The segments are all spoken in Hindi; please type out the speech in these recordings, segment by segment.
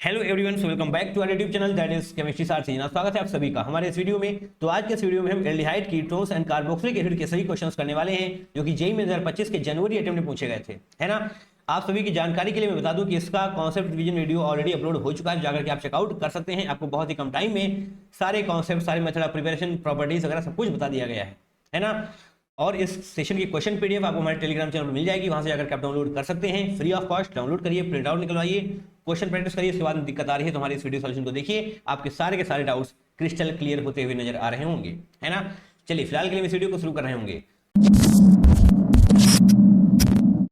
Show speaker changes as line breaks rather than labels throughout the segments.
Hello everyone, welcome back to our YouTube channel that is chemistry सार से। स्वागत है आप सभी का हमारे इस वीडियो में। तो आज के इस वीडियो में हम aldehyde, ketones and carboxylic acid के सभी क्वेश्चंस करने वाले हैं जो कि जेईई में 2025 के जनवरी अटेम्प्ट में पूछे गए थे, है ना। आप सभी की जानकारी के लिए मैं बता दूं कि इसका concept revision video already upload हो चुका है, जाकर के आप चेकआउट कर सकते हैं। आपको बहुत ही कम टाइम में सारे कॉन्सेप्ट, सारे मेथड ऑफ प्रिपरेशन, प्रॉपर्टीज वगैरह सब कुछ बता दिया गया है ना। और इस सेशन की क्वेश्चन पीडीएफ आपको हमारे टेलीग्राम चैनल पर मिल जाएगी, वहां से जाकर के आप डाउनलोड कर सकते हैं फ्री ऑफ कॉस्ट। डाउनलोड करिए, प्रिंट आउट निकलवाइए, क्वेश्चन प्रैक्टिस करिए। इसके बाद में दिक्कत आ रही है तो हमारे इस वीडियो सॉल्यूशन को देखिए, आपके सारे के सारे डाउट्स क्रिस्टल क्लियर होते हुए नजर आ रहे होंगे, है ना। चलिए फिलहाल के लिए इस वीडियो को शुरू कर रहे होंगे।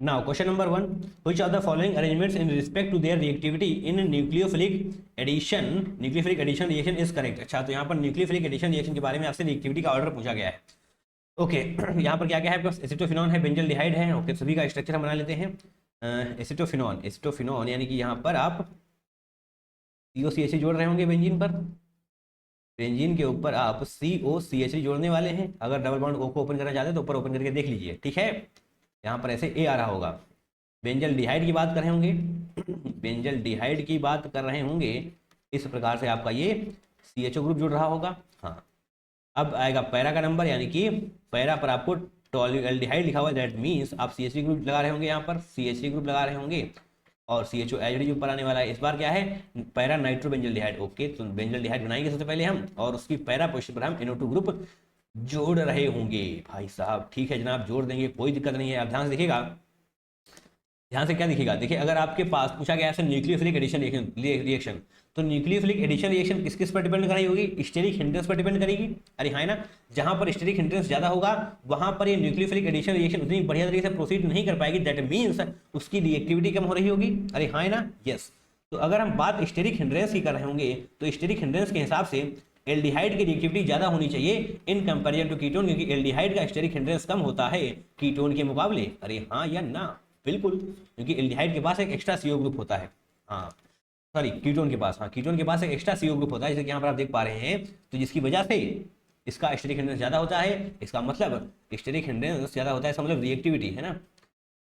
Now question number 1, which of the following arrangements in respect to their reactivity in nucleophilic addition reaction is correct। अच्छा, तो यहाँ पर न्यूक्लियोफिलिक एडिशन रिएक्शन के बारे में आपसे रिएक्टिविटी का ऑर्डर पूछा गया है। ओके यहाँ पर क्या क्या है आपके पास? एसिटोफिनॉन है, बेंजल्डिहाइड है। ओके, सभी का स्ट्रक्चर हम बना लेते हैं। एसिटोफिनॉन यानी कि यहाँ पर आप COCH जोड़ रहे होंगे बेंजीन पर। बेंजीन के ऊपर आप COCH जोड़ने वाले हैं। अगर डबल बॉन्ड O को ओपन करना चाहते हैं तो ऊपर ओपन करके देख लीजिए, ठीक है। यहाँ पर ऐसे A आ रहा होगा। बेंजल्डिहाइड की बात कर रहे होंगे बेंजल्डिहाइड की बात कर रहे होंगे, इस प्रकार से आपका ये CHO ग्रुप जुड़ रहा होगा। हाँ, अब आएगा पैरा का नंबर, यानी कि पैरा पर आपको टॉल्यूएल्डिहाइड लिखा हुआ है, दैट मीन्स आप CH3 ग्रुप लगा रहे होंगे, यहाँ पर CH3 ग्रुप लगा रहे होंगे और CHO एचडी ऊपर आने वाला है। इस बार क्या है? पैरा नाइट्रोबेंजल्डिहाइड। ओके, तो बेंजल्डिहाइड बनाएंगे सबसे पहले हम, और उसकी पैरा पोजीशन पर हम NO2 ग्रुप जोड़ रहे होंगे। भाई साहब ठीक है जनाब, जोड़ देंगे, कोई दिक्कत नहीं है। आप ध्यान से देखिएगा, ध्यान से क्या दिखेगा, देखिए अगर आपके पास पूछा गया है न्यूक्लियोफिलिक एडिशन रिएक्शन, तो न्यूक्लियोफिलिक एडिशन रिएक्शन किस किस पर डिपेंड कर रही होगी? स्टेरिक हिंड्रेंस पर डिपेंड करेगी। अरे हाँ ना, जहां पर स्टेरिक हिंड्रेंस ज्यादा होगा वहां पर ये न्यूक्लियोफिलिक एडिशन रिएक्शन उतनी बढ़िया तरीके से प्रोसीड नहीं कर पाएगी, दैट मीन्स उसकी रिएक्टिविटी कम हो रही होगी। अरे हाँ ना, यस। तो अगर हम बात स्टेरिक हिंड्रेंस की कर रहे होंगे तो स्टेरिक हिंड्रेंस के हिसाब से एल्डिहाइड की रिएक्टिविटी ज्यादा होनी चाहिए इन कंपेरिजन टू कीटोन, क्योंकि एल्डिहाइड का स्टेरिक हिंड्रेंस कम होता है कीटोन के मुकाबले। अरे हाँ या ना, बिल्कुल, क्योंकि एल्डिहाइड के पास एक एक्स्ट्रा CO ग्रुप होता है। हाँ सॉरी, कीटोन के पास, हाँ कीटोन के पास एक एक्स्ट्रा CO ग्रुप होता है, जैसे कि यहाँ पर आप देख पा रहे हैं। तो जिसकी वजह से इसका स्टेरिक हिंड्रेंस ज्यादा होता है। इसका मतलब स्टेरिक हिंड्रेंस ज्यादा होता है, इसका मतलब रिएक्टिविटी, है ना।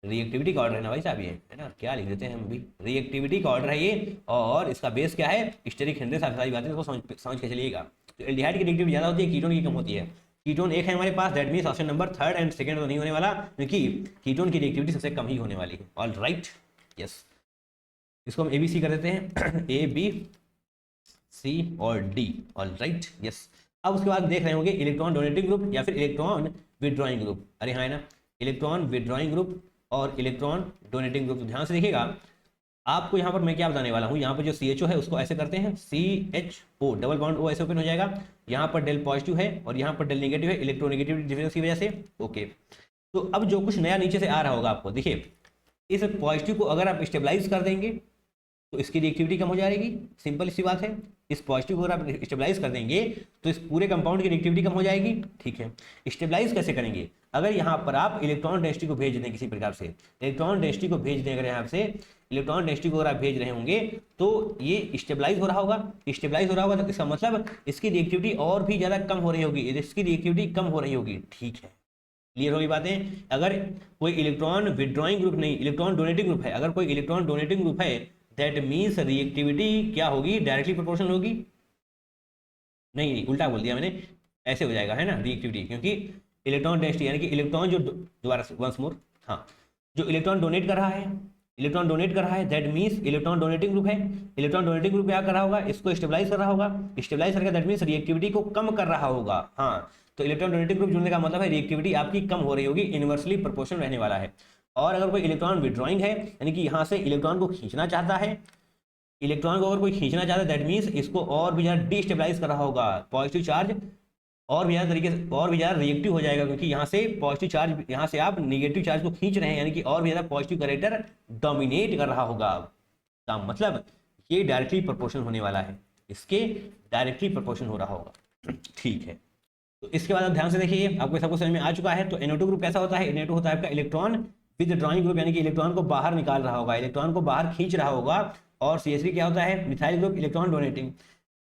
रिएक्टिविटी का ऑर्डर है ना भाई साहब, ये है ना, क्या लिख देते हैं हम भी, रिएक्टिविटी का ऑर्डर है ये। और इसका बेस क्या है? Steric hindrance. आप सारी बातें को समझ के चलिएगा। तो एल्डिहाइड की रिएक्टिविटी ज्यादा होती है, कीटोन की कम होती है। कीटोन एक है हमारे पास, that means option number 3rd and 2nd तो नहीं होने वाला, क्योंकि कीटोन की रिएक्टिविटी सबसे कम ही होने वाली है। All right, yes. इसको हम ABC कर देते हैं ABC और D। All right, yes. अब उसके बाद देख रहे होंगे इलेक्ट्रॉन डोनेटिंग ग्रुप या फिर इलेक्ट्रॉन विड्रॉइंग ग्रुप। अरे हाँ ना, इलेक्ट्रॉन विड्रॉइंग ग्रुप और इलेक्ट्रॉन डोनेटिंग ग्रुप। तो ध्यान से देखिएगा, आपको यहाँ पर मैं क्या बताने वाला हूँ। यहाँ पर जो CHO है उसको ऐसे करते हैं, CHO डबल बॉन्ड O ऐसे ओपन हो जाएगा। यहाँ पर डेल पॉजिटिव है और यहाँ पर डेल नेगेटिव है, इलेक्ट्रोनेगेटिविटी डिफरेंस की वजह से। ओके, तो अब जो कुछ नया नीचे से आ रहा होगा आपको, देखिए इस पॉजिटिव को अगर आप स्टेबलाइज कर देंगे तो इसकी रिएक्टिविटी कम हो जाएगी। सिंपल सी बात है, इस पॉजिटिव को अगर आप स्टेबलाइज कर देंगे तो इस पूरे कंपाउंड की रिएक्टिविटी कम हो जाएगी। ठीक है, स्टेबलाइज कैसे करेंगे? अगर यहाँ पर आप इलेक्ट्रॉन डेंसिटी को भेज दें किसी प्रकार से, इलेक्ट्रॉन डेंसिटी को भेज दें, अगर यहाँ से इलेक्ट्रॉन डेंसिटी को अगर आप भेज रहे होंगे तो ये स्टेबलाइज हो रहा होगा। स्टेबलाइज हो रहा होगा तो इसका मतलब इसकी रिएक्टिविटी और भी ज्यादा कम हो रही होगी, इसकी रिएक्टिविटी कम हो रही होगी। ठीक है, क्लियर होगी बातें। अगर कोई इलेक्ट्रॉन विड्रॉइंग ग्रुप नहीं, इलेक्ट्रॉन डोनेटिंग ग्रुप है, अगर कोई इलेक्ट्रॉन डोनेटिंग ग्रुप है, दैट मीन्स रिएक्टिविटी क्या होगी? डायरेक्टली प्रोपोर्शनल होगी। नहीं, उल्टा बोल दिया मैंने, ऐसे हो जाएगा, है ना, रिएक्टिविटी, क्योंकि इलेक्ट्रॉन डेंसिटी यानी कि इलेक्ट्रॉन जो दोबारा से वंस मोर, हाँ, जो इलेक्ट्रॉन डोनेट कर रहा है, that means electron donating group है। इलेक्ट्रॉन डोनेटिंग ग्रुप क्या कर रहा होगा? इसको स्टेबलाइज कर रहा होगा। स्टेबलाइज करके दैट मीन्स रिएक्टिविटी को कम कर रहा होगा। हाँ, तो इलेक्ट्रॉन डोनेटिंग ग्रुप जुड़ने का मतलब है रिएक्टिविटी आपकी कम हो रही होगी, इनवर्सली प्रोपोर्शनल रहने वाला है। और अगर कोई इलेक्ट्रॉन विड्रॉइंग है, यानी कि यहाँ से इलेक्ट्रॉन को खींचना चाहता है, इलेक्ट्रॉन को अगर कोई खींचना चाहता है, दैट मीन्स इसको और भी ज्यादा डिस्टेबलाइज कर रहा होगा। पॉजिटिव चार्ज और भी ज्यादा तरीके से और भी ज्यादा रिएक्टिव हो जाएगा, क्योंकि यहाँ से पॉजिटिव चार्ज, यहाँ से आप नेगेटिव चार्ज को खींच रहे हैं, यानी कि और भी ज्यादा पॉजिटिव कैरेक्टर डोमिनेट कर रहा होगा। का मतलब ये डायरेक्टली प्रोपोर्शनल होने वाला है, इसके डायरेक्टली प्रोपोर्शनल हो रहा होगा। ठीक है, तो इसके बाद आप ध्यान से देखिए, आपको सब कुछ समझ में आ चुका है। तो NO2 ग्रुप कैसा होता है? NO2 होता है आपका इलेक्ट्रॉन विदड्रॉइंग ग्रुप, यानी कि इलेक्ट्रॉन को बाहर निकाल रहा होगा, इलेक्ट्रॉन को बाहर खींच रहा होगा। और CH3 क्या होता है? Methyl group, electron donating.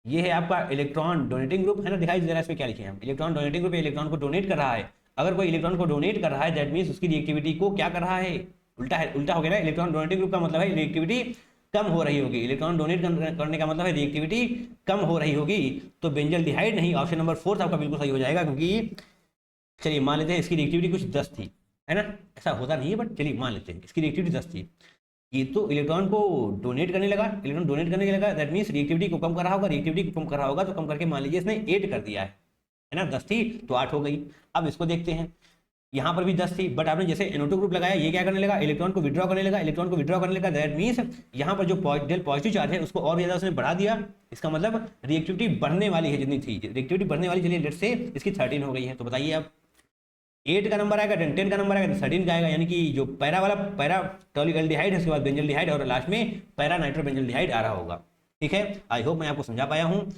ये है आपका इलेक्ट्रॉन डोनेटिंग ग्रुप, है ना। दिखाई दे रहा है इसमें क्या लिखे हैं हम, इलेक्ट्रॉन डोनेटिंग ग्रुप इलेक्ट्रॉन को डोनेट कर रहा है। अगर कोई इलेक्ट्रॉन को डोनेट कर रहा है, दैट मीन्स उसकी रिएक्टिविटी को क्या कर रहा है? उल्टा है, उल्टा हो गया ना। इलेक्ट्रॉन डोनेटिंग ग्रुप का मतलब है रिएक्टिविटी कम हो रही होगी, इलेक्ट्रॉन डोनेट करने का मतलब है रिएक्टिविटी कम हो रही होगी, तो बेंजल्डिहाइड नहीं, ऑप्शन नंबर 4 आपका बिल्कुल सही हो जाएगा। क्योंकि चलिए मान लेते हैं इसकी रिएक्टिविटी कुछ 10 थी, है ना, ऐसा होता नहीं है बट चलिए मान लेते हैं इसकी रिएक्टिविटी 10 थी, ये तो इलेक्ट्रॉन को डोनेट करने लगा, इलेक्ट्रॉन डोनेट करने लगा, दैट मीन्स रिएक्टिविटी को कम कर रहा होगा, रिएक्टिविटी को कम कर रहा होगा, तो कम करके मान लीजिए इसने 8 कर दिया है ना, 10 थी तो 8 हो गई। अब इसको देखते हैं, यहाँ पर भी 10 थी, बट आपने जैसे NO2 ग्रुप लगाया, ये क्या करने लगा, इलेक्ट्रॉन को विड्रॉ करने लगा, इलेक्ट्रॉन को विड्रॉ करने लगा, दैट मीन्स यहाँ पर जो डेल पॉजिटिव चार्ज है उसको और भी ज्यादा उसने बढ़ा दिया, इसका मतलब रिएक्टिविटी बढ़ने वाली है, जितनी थी रिएक्टिविटी बढ़ने वाली, चलिए लेट से इसकी 13 हो गई है, तो बताइए आप 8 का नंबर आएगा, 10 का नंबर आएगा, 13 का आएगा, यानी कि जो पैरा वाला पैरा टॉलिकल्डिहाइड है, उसके बाद बेंजल्डिहाइड और लास्ट में पैरा नाइट्रोबेंजल्डिहाइड आ रहा होगा। ठीक है, आई होप मैं आपको समझा पाया हूँ।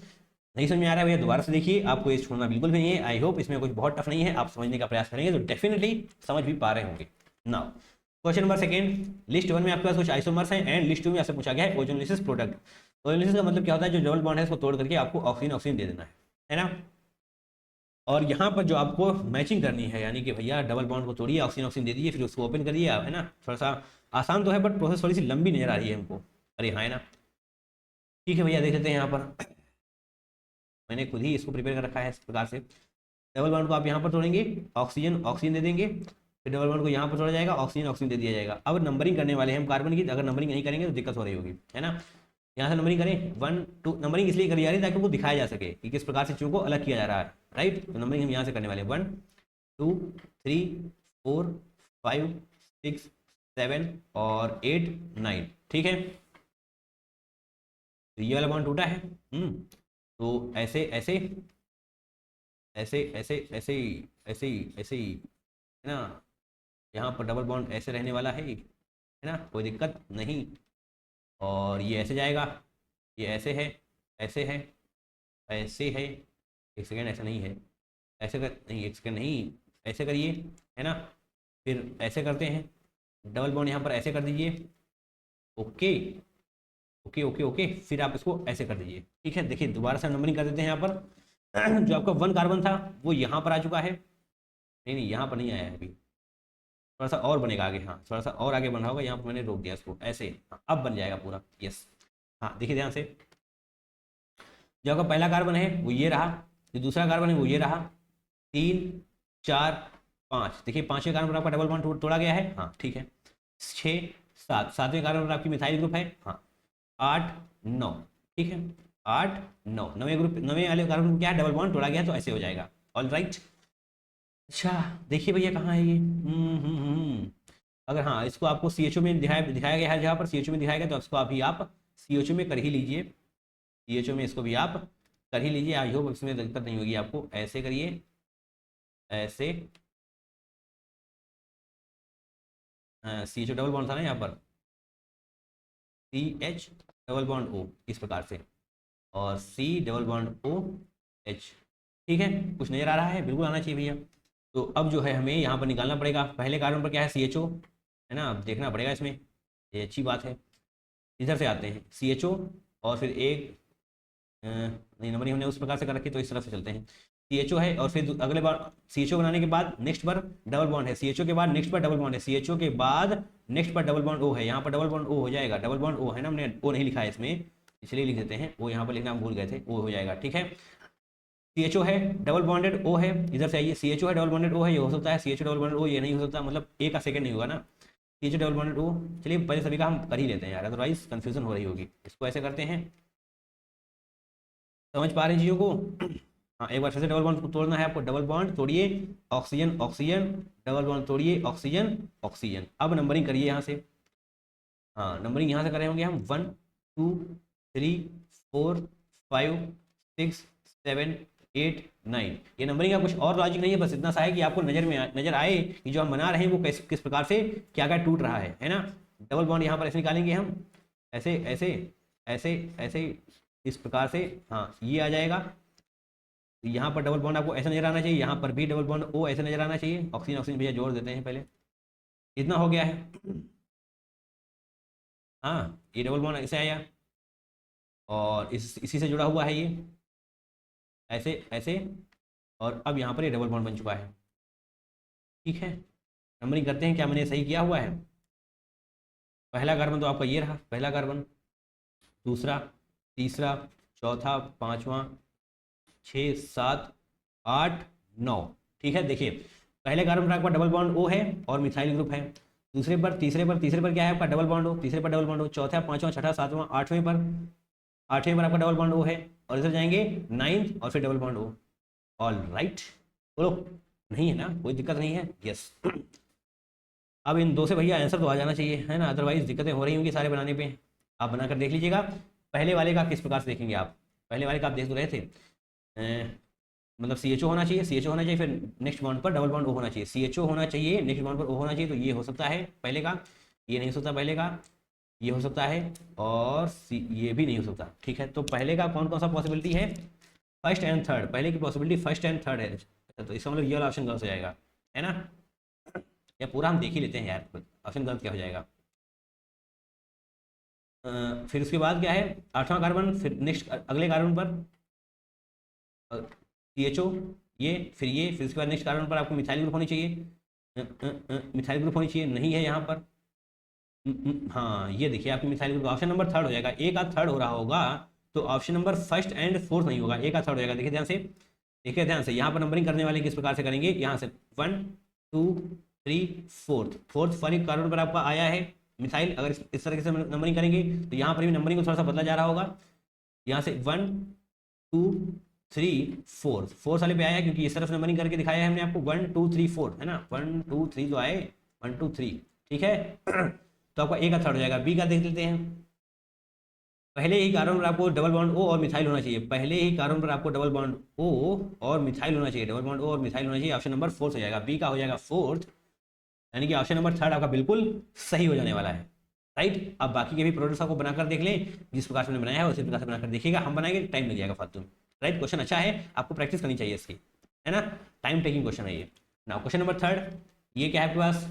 नहीं समझ में आ रहा है भैया दोबारा से देखिए, आपको ये छोड़ना बिल्कुल भी नहीं है। आई होप इसमें कुछ बहुत टफ नहीं है, आप समझने का प्रयास करेंगे तो डेफिनेटली समझ भी पा रहे होंगे। Now question number second, list 1 में आपके पास कुछ आइसोमर्स हैं एंड लिस्ट 2 में आपसे पूछा गया है ओजोनलिसिस प्रोडक्ट। ओजोनलिसिस का मतलब क्या होता है, जो डबल बॉन्ड है उसको तोड़ करके आपको ऑक्सीजन दे देना है ना। और यहाँ पर जो आपको मैचिंग करनी है, यानी कि भैया डबल बॉन्ड को तोड़िए, ऑक्सीजन दे दीजिए, फिर उसको ओपन करिए आप, है ना। थोड़ा सा आसान तो है बट प्रोसेस थोड़ी सी लंबी नजर आ रही है हमको, अरे हाँ है ना। ठीक है भैया, देख लेते हैं यहाँ पर, मैंने खुद ही इसको प्रिपेयर कर रखा है इस प्रकार से। डबल बॉन्ड को आप यहाँ पर तोड़ेंगे, ऑक्सीजन दे देंगे, फिर डबल बॉन्ड को यहाँ पर तोड़ा जाएगा, ऑक्सीजन दे दिया जाएगा। अब नंबरिंग करने वाले हैं हम कार्बन की, अगर नंबरिंग नहीं करेंगे तो दिक्कत हो रही होगी, है ना। यहाँ से नंबरिंग करें 1 2, नंबरिंग इसलिए करी जा रही है ताकि उनको दिखाया जा सके कि किस प्रकार से चीज़ों को अलग किया जा रहा है, राइट। तो नंबरिंग हम यहाँ से करने वाले हैं 1 2 3 4 5 6 7 और 8 9, ठीक है। तो ये वाला बॉन्ड टूटा है, तो ऐसे ऐसे ऐसे ऐसे ऐसे ही ऐसे ही ऐसे ही, है ना। यहाँ पर डबल बॉन्ड ऐसे रहने वाला है ना, कोई दिक्कत नहीं। और ये ऐसे जाएगा, ये ऐसे है, ऐसे है, ऐसे है, एक सेकेंड ऐसा नहीं है, ऐसे कर नहीं, एक सेकेंड नहीं, ऐसे करिए, है ना। फिर ऐसे करते हैं, डबल बॉन्ड यहाँ पर ऐसे कर दीजिए, ओके ओके ओके ओके, फिर आप इसको ऐसे कर दीजिए, ठीक है। देखिए दोबारा से नंबरिंग कर देते हैं यहाँ पर। जो आपका 1 कार्बन था वो यहाँ पर आ चुका है, नहीं नहीं यहाँ पर नहीं आया है अभी, थोड़ा सा और बनेगा आगे, हाँ थोड़ा सा और आगे बना होगा, यहाँ पर मैंने रोक दिया इसको ऐसे, हाँ, अब बन जाएगा पूरा, यस। हाँ देखिए ध्यान से, जो आपका पहला कार्बन है वो ये रहा, जो दूसरा कार्बन है वो ये रहा, 3 4 5, देखिए 5वें कार्बन पर आपका डबल बॉन्ड तोड़ा गया है, हाँ ठीक है। 6 7, 7वें कार्बन पर आपकी मिथाइल ग्रुप है, हाँ। 8 9, ठीक है, 8 9, 9वें ग्रुप 9वें वाले कार्बन क्या है, डबल बॉन्ड तोड़ा गया है, तो ऐसे हो जाएगा, ऑल राइट। अच्छा देखिए भैया कहाँ है ये, अगर हाँ इसको आपको CHO में दिखाया गया है, जहाँ पर CHO में दिखाया गया, तो इसको अभी आप CHO में कर ही लीजिए, CHO में इसको भी आप कर ही लीजिए। आई होप इसमें दिक्कत नहीं होगी आपको, ऐसे करिए, ऐसे CHO डबल बॉन्ड था ना यहाँ पर, CH डबल बॉन्ड O इस प्रकार से, और C डबल बॉन्ड OH, ठीक है। कुछ नजर आ रहा है, बिल्कुल आना चाहिए भैया। तो अब जो है हमें यहाँ पर निकालना पड़ेगा, पहले कार्बन पर क्या है CHO, है ना, अब देखना पड़ेगा इसमें, ये अच्छी बात है। इधर से आते हैं CHO, और फिर एक नहीं नंबरिंग हमने उस प्रकार से कर रखी, तो इस तरफ से चलते हैं। CHO है और फिर अगले बार CHO बनाने के बाद नेक्स्ट पर डबल बॉन्ड है, CHO के बाद नेक्स्ट पर डबल बॉन्ड है, CHO के बाद नेक्स्ट पर डबल बॉन्ड O है, यहाँ पर डबल बॉन्ड O हो जाएगा, डबल बॉन्ड O है ना, हमने O नहीं लिखा है इसमें, इसलिए लिख देते हैं, वो यहाँ पर लिखना हम भूल गए थे, O हो जाएगा, ठीक है। CHO है डबल बॉन्डेड O है, इधर से आइए, CHO है डबल बॉन्डेड O है, ये हो सकता है, CHO डबल बॉन्डेड O ये नहीं हो सकता, मतलब A का सेकंड नहीं होगा ना, CHO डबल बॉन्डेड O। चलिए पहले सभी का हम कर ही लेते हैं यार, अदरवाइज कंफ्यूजन हो रही होगी। इसको ऐसे करते हैं, समझ पा रहे हैं चीज़ों को। हाँ एक बार फिर से डबल बॉन्ड तोड़ना है आपको, डबल बॉन्ड तोड़िए, ऑक्सीजन ऑक्सीजन, डबल बॉन्ड तोड़िए, ऑक्सीजन ऑक्सीजन। अब नंबरिंग करिए यहाँ से, हाँ नंबरिंग यहाँ से कर रहे होंगे हम 1 2 3 4 5 6 7 8 9। ये नंबरिंग का कुछ और लॉजिक नहीं है, बस इतना सा है कि आपको नजर आए कि जो हम बना रहे हैं वो किस प्रकार से क्या क्या टूट रहा है ना। डबल बॉन्ड यहाँ पर ऐसे निकालेंगे हम, ऐसे ऐसे ऐसे ऐसे इस प्रकार से, हाँ ये आ जाएगा। यहाँ पर डबल बॉन्ड आपको ऐसा नजर आना चाहिए, यहाँ पर भी डबल बॉन्ड O ऐसे नजर आना चाहिए, ऑक्सीजन भैया जोड़ देते हैं पहले, इतना हो गया है। हाँ ये डबल बॉन्ड ऐसे आया, और इसी से जुड़ा हुआ है ये, ऐसे ऐसे, और अब यहाँ पर ये डबल बॉन्ड बन चुका है, ठीक है। नंबरिंग करते हैं, क्या मैंने सही किया हुआ है। पहला कार्बन तो आपका ये रहा, पहला कार्बन, दूसरा, तीसरा, चौथा, पांचवा, 6, 7, 8, 9। ठीक है, देखिए पहले कार्बन पर आपका डबल बॉन्ड O है और मिथाइल ग्रुप है। तीसरे पर क्या है आपका डबल बॉन्ड O, तीसरे पर डबल बॉन्ड O, चौथा, पांचवा, छठा, सातवां, आठवें पर आपका डबल बॉन्ड O है, और इधर जाएंगे 9th और फिर double bond O। All right, बोलो नहीं है ना, कोई दिक्कत नहीं है, यस। अब इन दो से भैया आंसर तो आ जाना चाहिए, है ना, अदरवाइज दिक्कतें हो रही होंगी सारे बनाने पे। आप बनाकर देख लीजिएगा। पहले वाले का किस प्रकार से देखेंगे आप, पहले वाले का आप देख तो रहे थे, मतलब CHO होना चाहिए, CHO होना चाहिए, फिर नेक्स्ट बॉन्ड पर डबल बॉन्ड O होना चाहिए, CHO होना चाहिए, नेक्स्ट बॉन्ड पर O होना चाहिए, तो ये हो सकता है पहले का, ये नहीं हो सकता पहले का, ये हो सकता है, और ये भी नहीं हो सकता। ठीक है, तो पहले का कौन कौन सा पॉसिबिलिटी है, फर्स्ट एंड थर्ड, पहले की पॉसिबिलिटी फर्स्ट एंड थर्ड है, तो इसका मतलब ये वाला ऑप्शन गलत हो जाएगा, है ना। या पूरा हम देख ही लेते हैं यार, ऑप्शन गलत क्या हो जाएगा। फिर उसके बाद क्या है, 8वां कार्बन, फिर नेक्स्ट अगले कार्बन पर CHO, ये फिर उसके बाद नेक्स्ट कार्बन पर आपको मिथाइल ग्रुप होनी चाहिए, मिथाइल ग्रुप होनी चाहिए, नहीं है यहाँ पर। हाँ ये देखिए आपकी methyl group, option number third हो जाएगा, एक आध थर्ड हो रहा होगा, तो option number first and fourth नहीं होगा, एक आध थर्ड हो जाएगा। देखिए ध्यान से, देखिए ध्यान से, यहाँ पर नंबरिंग करने वाले किस प्रकार से करेंगे, यहाँ से 1, 2, 3, फोर्थ वाली कार्बन पर आपका आया है मिथाइल, अगर इस तरीके से नंबरिंग करेंगे तो यहाँ पर भी नंबरिंग को थोड़ा सा बदला जा रहा होगा, यहाँ से 1, 2, 3, 4, फोर्थ वाले पे आया है, क्योंकि इस तरफ नंबरिंग करके दिखाया है हमने आपको, 1, 2, 3, 4, है ना, 1, 2, 3 जो आए, 1, 2, 3, ठीक है। तो आपका ए का थर्ड हो जाएगा। बी का देख लेते हैं, पहले ही कार्बन पर आपको डबल बॉन्ड O और मिथाइल होना चाहिए, पहले ही कार्बन पर आपको डबल बॉन्ड O और मिथाइल होना चाहिए, डबल बॉन्ड O और मिथाइल होना चाहिए, ऑप्शन नंबर फोर्थ हो जाएगा, बी का हो जाएगा फोर्थ, यानी कि ऑप्शन नंबर थर्ड आपका बिल्कुल सही हो जाने वाला है, राइट। अब बाकी के भी प्रोडक्ट्स आपको बनाकर देख लें, जिस प्रकार से हमने बनाया है उसी प्रकार से बनाकर देखिएगा, हम बनाएंगे टाइम लग जाएगा फालतू, राइट। क्वेश्चन अच्छा है, आपको प्रैक्टिस करनी चाहिए इसकी, है ना, टाइम टेकिंग क्वेश्चन है ये। नाउ क्वेश्चन नंबर थर्ड, ये क्या है आपके पास,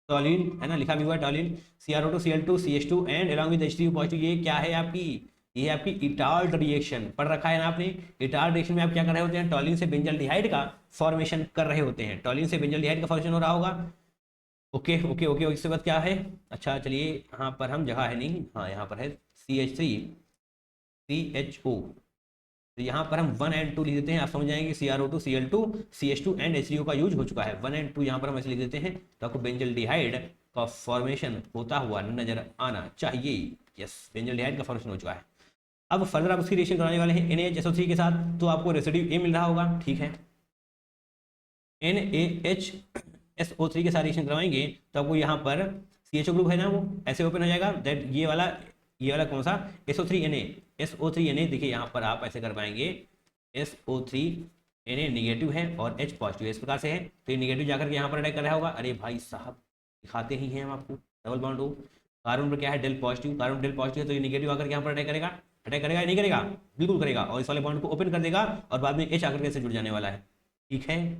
टॉलिन, है ना, लिखा भी हुआ है टॉलिन, CrO2 Cl2 CH2 and along with H3O positive, ये क्या है आपकी, ये है आपकी इटार्ड रिएक्शन, पढ़ रखा है ना आपने। इटार्ड रिएक्शन में आप क्या कर रहे होते हैं, टॉलिन से बेंजल्डिहाइड का फॉर्मेशन कर रहे होते हैं, टॉलिन से बेंजल्डिहाइड का फॉर्मेशन हो रहा होगा। ओके ओके ओके, इसके बाद क्या है, अच्छा चलिए यहाँ पर हम, जगह है नहीं, हाँ यहाँ पर है CH3 CHO, तो यहाँ पर हम 1 and 2 लिख देते हैं, आप समझ जाएंगे CrO2 Cl2 CH2 and H3O का यूज हो चुका है, 1 and 2 यहाँ पर हम ऐसे लिख देते हैं, तो आपको बेंजल्डिहाइड का फॉर्मेशन होता हुआ नजर आना चाहिए, यस, बेंजल्डिहाइड का फॉर्मेशन हो चुका है। अब फर्दर आप उसकी रिएक्शन कराने वाले हैं NaHSO3 के साथ, तो आपको रेसिड्यू A मिल रहा होगा, ठीक है, NaHSO3 के साथ रिएक्शन करवाएंगे तो आपको यहाँ पर CHO ग्रुप है ना, वो ऐसे ओपन हो जाएगा, दैट ये वाला कौन सा, SO3Na, देखिए यहाँ पर आप ऐसे कर पाएंगे, SO3Na निगेटिव है और H पॉजिटिव है, इस प्रकार से है, तो ये निगेटिव जाकर के यहाँ पर अटैक कर रहा होगा, अरे भाई साहब दिखाते ही हैं हम आपको, डबल बॉन्ड O, कार्बन पर क्या है, del positive, carbon del positive है, तो ये निगेटिव आकर यहाँ पर अटैक करेगा या नहीं करेगा, बिल्कुल करेगा, और इस वाले बॉन्ड को ओपन कर देगा, और बाद में H आकर के जुड़ जाने वाला है, ठीक है,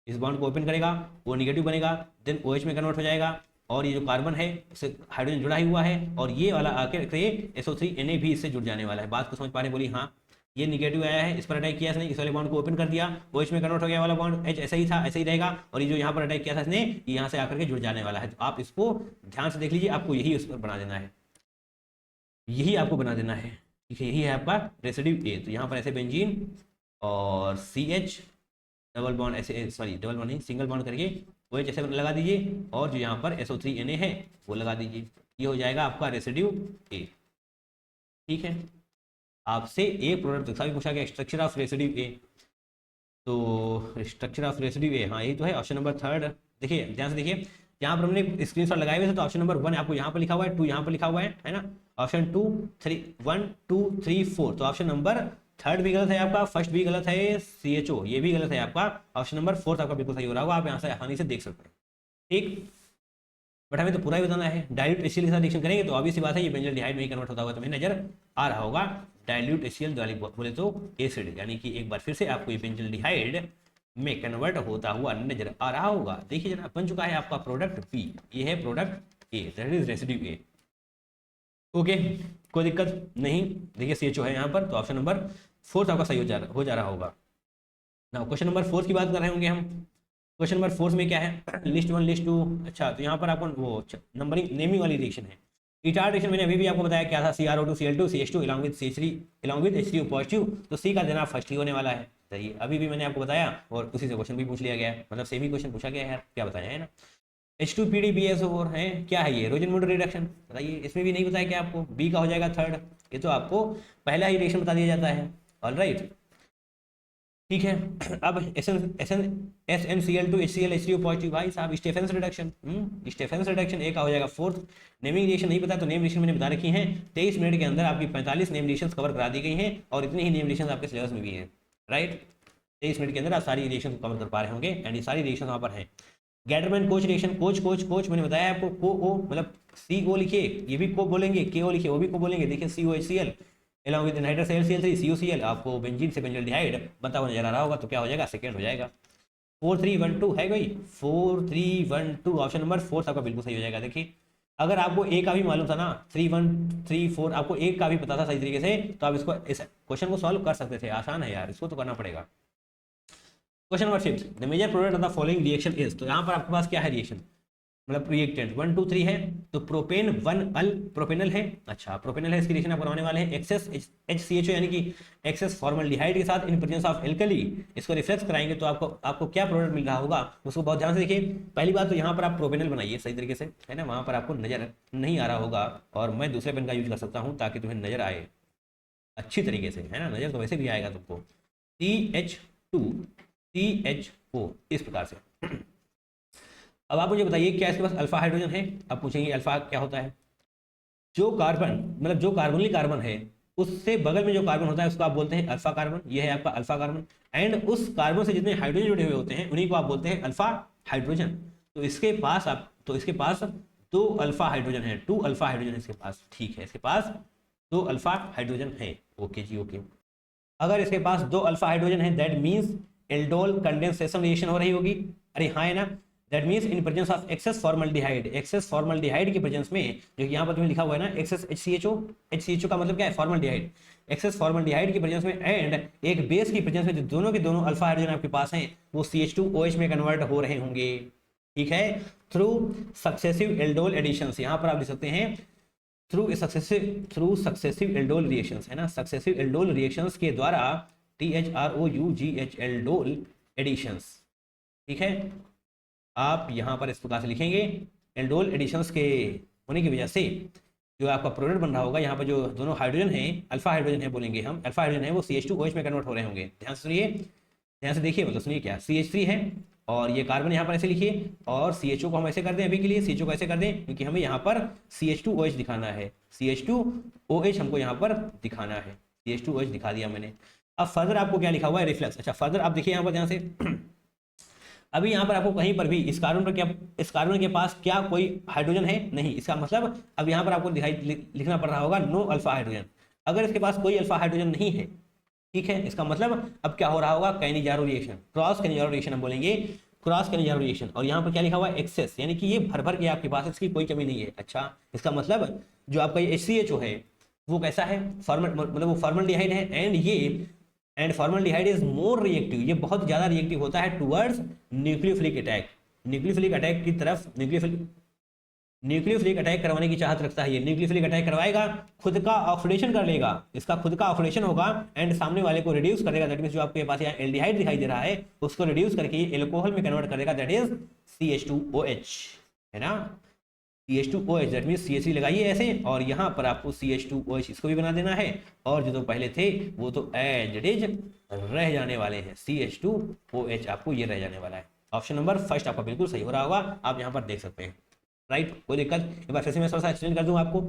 इस बॉन्ड को ओपन करेगा, वो निगेटिव बनेगा, देन OH में कन्वर्ट हो जाएगा, और ये जो कार्बन है उससे हाइड्रोजन जुड़ा ही हुआ है, और ये वाला आकर के SO3Na भी इससे जुड़ जाने वाला है। बात को समझ पा रहे, बोली हाँ, ये निगेटिव आया है, इस पर अटैक किया इसने, इस वाले बॉन्ड को ओपन कर दिया, OH में कन्वर्ट हो गया वाला बॉन्ड, H ऐसा ही था, ऐसे ही रहेगा, और ये जो यहाँ पर अटैक किया था इसने, ये यहाँ से आकर के जुड़ जाने वाला है। तो आप इसको ध्यान से देख लीजिए, आपको यही उस पर बना देना है, यही आपको बना देना है, ठीक है, यही है आपका रेसिड्यू A। तो यहाँ पर ऐसे बेंजीन और CH डबल बॉन्ड ऐसे, सॉरी डबल बॉन्ड नहीं, सिंगल बॉन्ड करके OH ऐसे लगा दीजिए, और जो यहाँ पर SO3Na है वो लगा दीजिए, ये हो जाएगा आपका रेसिड्यू A, ठीक है। आपसे एक प्रोडक्ट भी पूछा गया, स्ट्रक्चर ऑफ रेसिड्यू A, तो स्ट्रक्चर ऑफ रेसिड्यू A, हाँ यही तो है, ऑप्शन नंबर थर्ड। देखिए ध्यान से देखिए, यहाँ पर हमने स्क्रीनशॉट लगाए हुए थे, तो ऑप्शन नंबर 1 आपको यहाँ पर लिखा हुआ है, 2 यहाँ पर लिखा हुआ है ना, ऑप्शन 2, 3, 1, 2, 3, 4, तो ऑप्शन नंबर थर्ड भी गलत है आपका, फर्स्ट भी गलत है, CHO ये भी गलत है आपका, ऑप्शन नंबर फोर्थ आपका बिल्कुल सही हो रहा होगा, आप यहाँ से आसानी से देख सकते हैं, ठीक। बट हमें तो पूरा ही बताना है, डाइल्यूट HCl के साथ रिएक्शन करेंगे तो ऑब्वियस सी बात है, ये बेंजल्डिहाइड में ही कन्वर्ट होता होगा, तो हमें नजर आ रहा होगा, डाइल्यूट HCl वाली बोले तो एसिड, यानी कि एक बार फिर से आपको ये बेंजल्डिहाइड में कन्वर्ट होता हुआ नजर आ रहा होगा। देखिए जरा, बन चुका है आपका प्रोडक्ट B, ये है product A, that is residue A, okay, कोई दिक्कत नहीं। देखिए CHO है यहाँ पर, तो ऑप्शन नंबर फोर्थ आपका सही हो जा रहा होगा। ना क्वेश्चन नंबर फोर्थ की बात कर रहे होंगे हम, क्वेश्चन नंबर फोर्थ में क्या है, लिस्ट 1 लिस्ट 2, अच्छा तो यहाँ पर आपको वो नंबरिंग नेमिंग वाली रिएक्शन है, रिटार्ड रिएक्शन मैंने अभी भी आपको बताया क्या था, CrO2 CH2 along with CH3 along with H3O positive, तो C का देना फर्स्ट ही होने वाला है। सही, अभी भी मैंने आपको बताया और उसी से क्वेश्चन भी पूछ लिया गया है, मतलब सेम ही क्वेश्चन पूछा गया है यार, क्या बताया है ना। H2PDBSO4 है, क्या है ये, रोजन मोटर रिडक्शन, बताइए। इसमें भी नहीं बताया क्या आपको, बी का हो जाएगा थर्ड, ये तो आपको पहला ही रिएक्शन बता दिया जाता है। ऑलराइट, ठीक है। अब SnCl2HCl H3O भाई साहब, स्टेफेंस रिडक्शन, स्टेफेंस रिडक्शन ए का हो जाएगा फोर्थ। नेमिंग रिएक्शन नहीं पता तो नेम रिएक्शन मैंने बता रखी हैं, 23 मिनट के अंदर आपकी 45 नेम रिएक्शन कवर करा दी गई हैं, और इतनी ही नेम रिएक्शन आपके सिलेबस में भी है। राइट, 23 मिनट के अंदर आप सारी रिएक्शन कवर कर पा रहे होंगे, एंड ये सारी रिएक्शन वहाँ पर है। Gattermann Koch reaction, Koch Koch Koch मैंने बताया आपको, को ओ मतलब CO लिखिए, ये भी को बोलेंगे, KO लिखिए, वो भी को बोलेंगे। देखिए COHCl along with anhydrous HCl3 COCl, आपको बेंजीन से बेंजल्डिहाइड बनता हुआ नजर आ रहा होगा, तो क्या हो जाएगा, सेकेंड हो जाएगा। 4312 है कोई, 4312 ऑप्शन नंबर 4 आपका बिल्कुल सही हो जाएगा। देखिए अगर आपको ए का भी मालूम था ना, 3134 आपको ए का भी पता था सही तरीके से, तो आप इसको इस क्वेश्चन को सॉल्व कर सकते थे। आसान है यार, इसको तो करना पड़ेगा। Question number 5, the major product of the following reaction is, तो यहाँ पर आपके पास क्या है रिएक्शन, मतलब रिएक्टेंट 1 2 3 है, तो प्रोपेन 1 अल प्रोपेनल है। अच्छा, प्रोपेनल है, इसकी रिएक्शन आप बनाने वाले हैं एक्सेस HCHO यानी कि एक्सेस फॉर्मल्डिहाइड के साथ इन प्रेजेंस ऑफ एल्कली, इसको रिफ्लेक्स कराएंगे तो आपको क्या प्रोडक्ट मिल रहा होगा, उसको बहुत ध्यान से देखिए। पहली बात तो यहाँ पर आप प्रोपेनल बनाइए सही तरीके से, है ना, वहाँ पर आपको नजर नहीं आ रहा होगा, और मैं दूसरे पेन का यूज कर सकता हूँ ताकि तुम्हें नजर आए अच्छी तरीके से, है ना, नजर तो वैसे भी आएगा तुमको। CH2CHO इस प्रकार से। अब आप मुझे बताइए क्या इसके पास अल्फा हाइड्रोजन है। अब पूछेंगे अल्फा क्या होता है, जो कार्बन मतलब जो कार्बोनिल कार्बन है उससे बगल में जो कार्बन होता है उसको आप बोलते हैं अल्फा कार्बन, ये है आपका अल्फा कार्बन, एंड उस कार्बन से जितने हाइड्रोजन जुड़े हुए होते हैं उन्हीं को आप बोलते हैं अल्फा हाइड्रोजन। तो इसके पास 2 अल्फा हाइड्रोजन है, 2 अल्फा हाइड्रोजन है इसके पास, ठीक है, इसके पास 2 अल्फा हाइड्रोजन है। ओके जी, ओके। अगर इसके पास 2 अल्फा हाइड्रोजन है, that means aldol condensation reaction हो रही होगी। अरे हाँ है ना, that means in presence of excess formaldehyde, excess formaldehyde के प्रेजेंस में, जो कि यहाँ पर तुम्हें लिखा हुआ है ना एक्सेस HCHO का मतलब क्या है, फॉर्मल्डिहाइड, एक्सेस फॉर्मल्डिहाइड की प्रेजेंस में एंड एक बेस की प्रेजेंस में, जो दोनों के दोनों अल्फा हाइड्रोजन आपके पास हैं वो CH2OH में कन्वर्ट हो रहे होंगे, ठीक है, थ्रू सक्सेसिव एल्डोल एडिशंस। यहाँ पर आप लिख सकते हैं थ्रू सक्सेसिव एल्डोल रिएक्शंस, है ना, सक्सेसिव एल्डोल रिएक्शंस के द्वारा THROUGH एल्डोल एडिशंस, ठीक है। आप यहाँ पर इस प्रकार से लिखेंगे, एल्डोल एडिशंस के होने की वजह से जो आपका प्रोडक्ट बन रहा होगा, यहाँ पर जो दोनों हाइड्रोजन है, अल्फा हाइड्रोजन है बोलेंगे हम, अल्फा हाइड्रोजन है वो CH2OH में कन्वर्ट हो रहे होंगे। ध्यान से सुनिए, ध्यान से देखिए, मतलब सुनिए क्या, CH3 है और ये कार्बन यहाँ पर ऐसे लिखिए, और CHO को हम ऐसे कर दें अभी के लिए, CHO को ऐसे कर दें क्योंकि हमें यहाँ पर CH2OH दिखाना है, CH2OH हमको यहाँ पर दिखाना है, CH2OH दिखा दिया मैंने। अब फर्दर आपको क्या लिखा हुआ है, रिफ्लेक्स। अच्छा, फर्दर आप देखिए यहाँ पर ध्यान से, अभी यहाँ पर आपको कहीं पर भी इस कार्बन के पास क्या कोई हाइड्रोजन है, नहीं, इसका मतलब अब यहाँ पर आपको लिखना पड़ रहा होगा नो अल्फा हाइड्रोजन। अगर इसके पास कोई अल्फा हाइड्रोजन नहीं है, ठीक है, इसका मतलब अब क्या हो रहा होगा, Cannizzaro reaction, cross Cannizzaro reaction हम बोलेंगे, क्रॉस कैनिजारो रिएक्शन। और यहाँ पर क्या लिखा हुआ है, एक्सेस, यानी कि ये भर के आपके पास, इसकी कोई कमी नहीं है। अच्छा, इसका मतलब जो आपका ये HCHO है वो कैसा है, मतलब वो फॉर्मल्डिहाइड है, and formaldehyde is more reactive, ये बहुत ज्यादा रिएक्टिव होता है towards nucleophilic attack, nucleophilic attack की तरफ, न्यूक्लियोफिलिक अटैक करवाने की चाहत रखता है। ये न्यूक्लियोफिलिक अटैक करवाएगा, खुद का ऑक्सीडेशन कर लेगा, इसका खुद का ऑक्सीडेशन होगा एंड सामने वाले को रिड्यूस करेगा, दैट मींस जो आपके पास यहाँ एल्डिहाइड दिखाई दे रहा है उसको रिड्यूस करके एल्कोहल में कन्वर्ट करेगा, दैट इज CH2OH, है ना, CH2OH, दैट मींस CH3 लगाइए ऐसे, और यहाँ पर आपको CH2OH इसको भी बना देना है, और जो तो पहले थे वो तो एज इट इज रह जाने वाले हैं, CH2OH आपको ये रह जाने वाला है। ऑप्शन नंबर फर्स्ट आपका बिल्कुल सही हो रहा होगा, आप यहाँ पर देख सकते हैं। राइट, कोई दिक्कत, एक बार फिर से मैं थोड़ा सा एक्सप्लेन कर दूं आपको।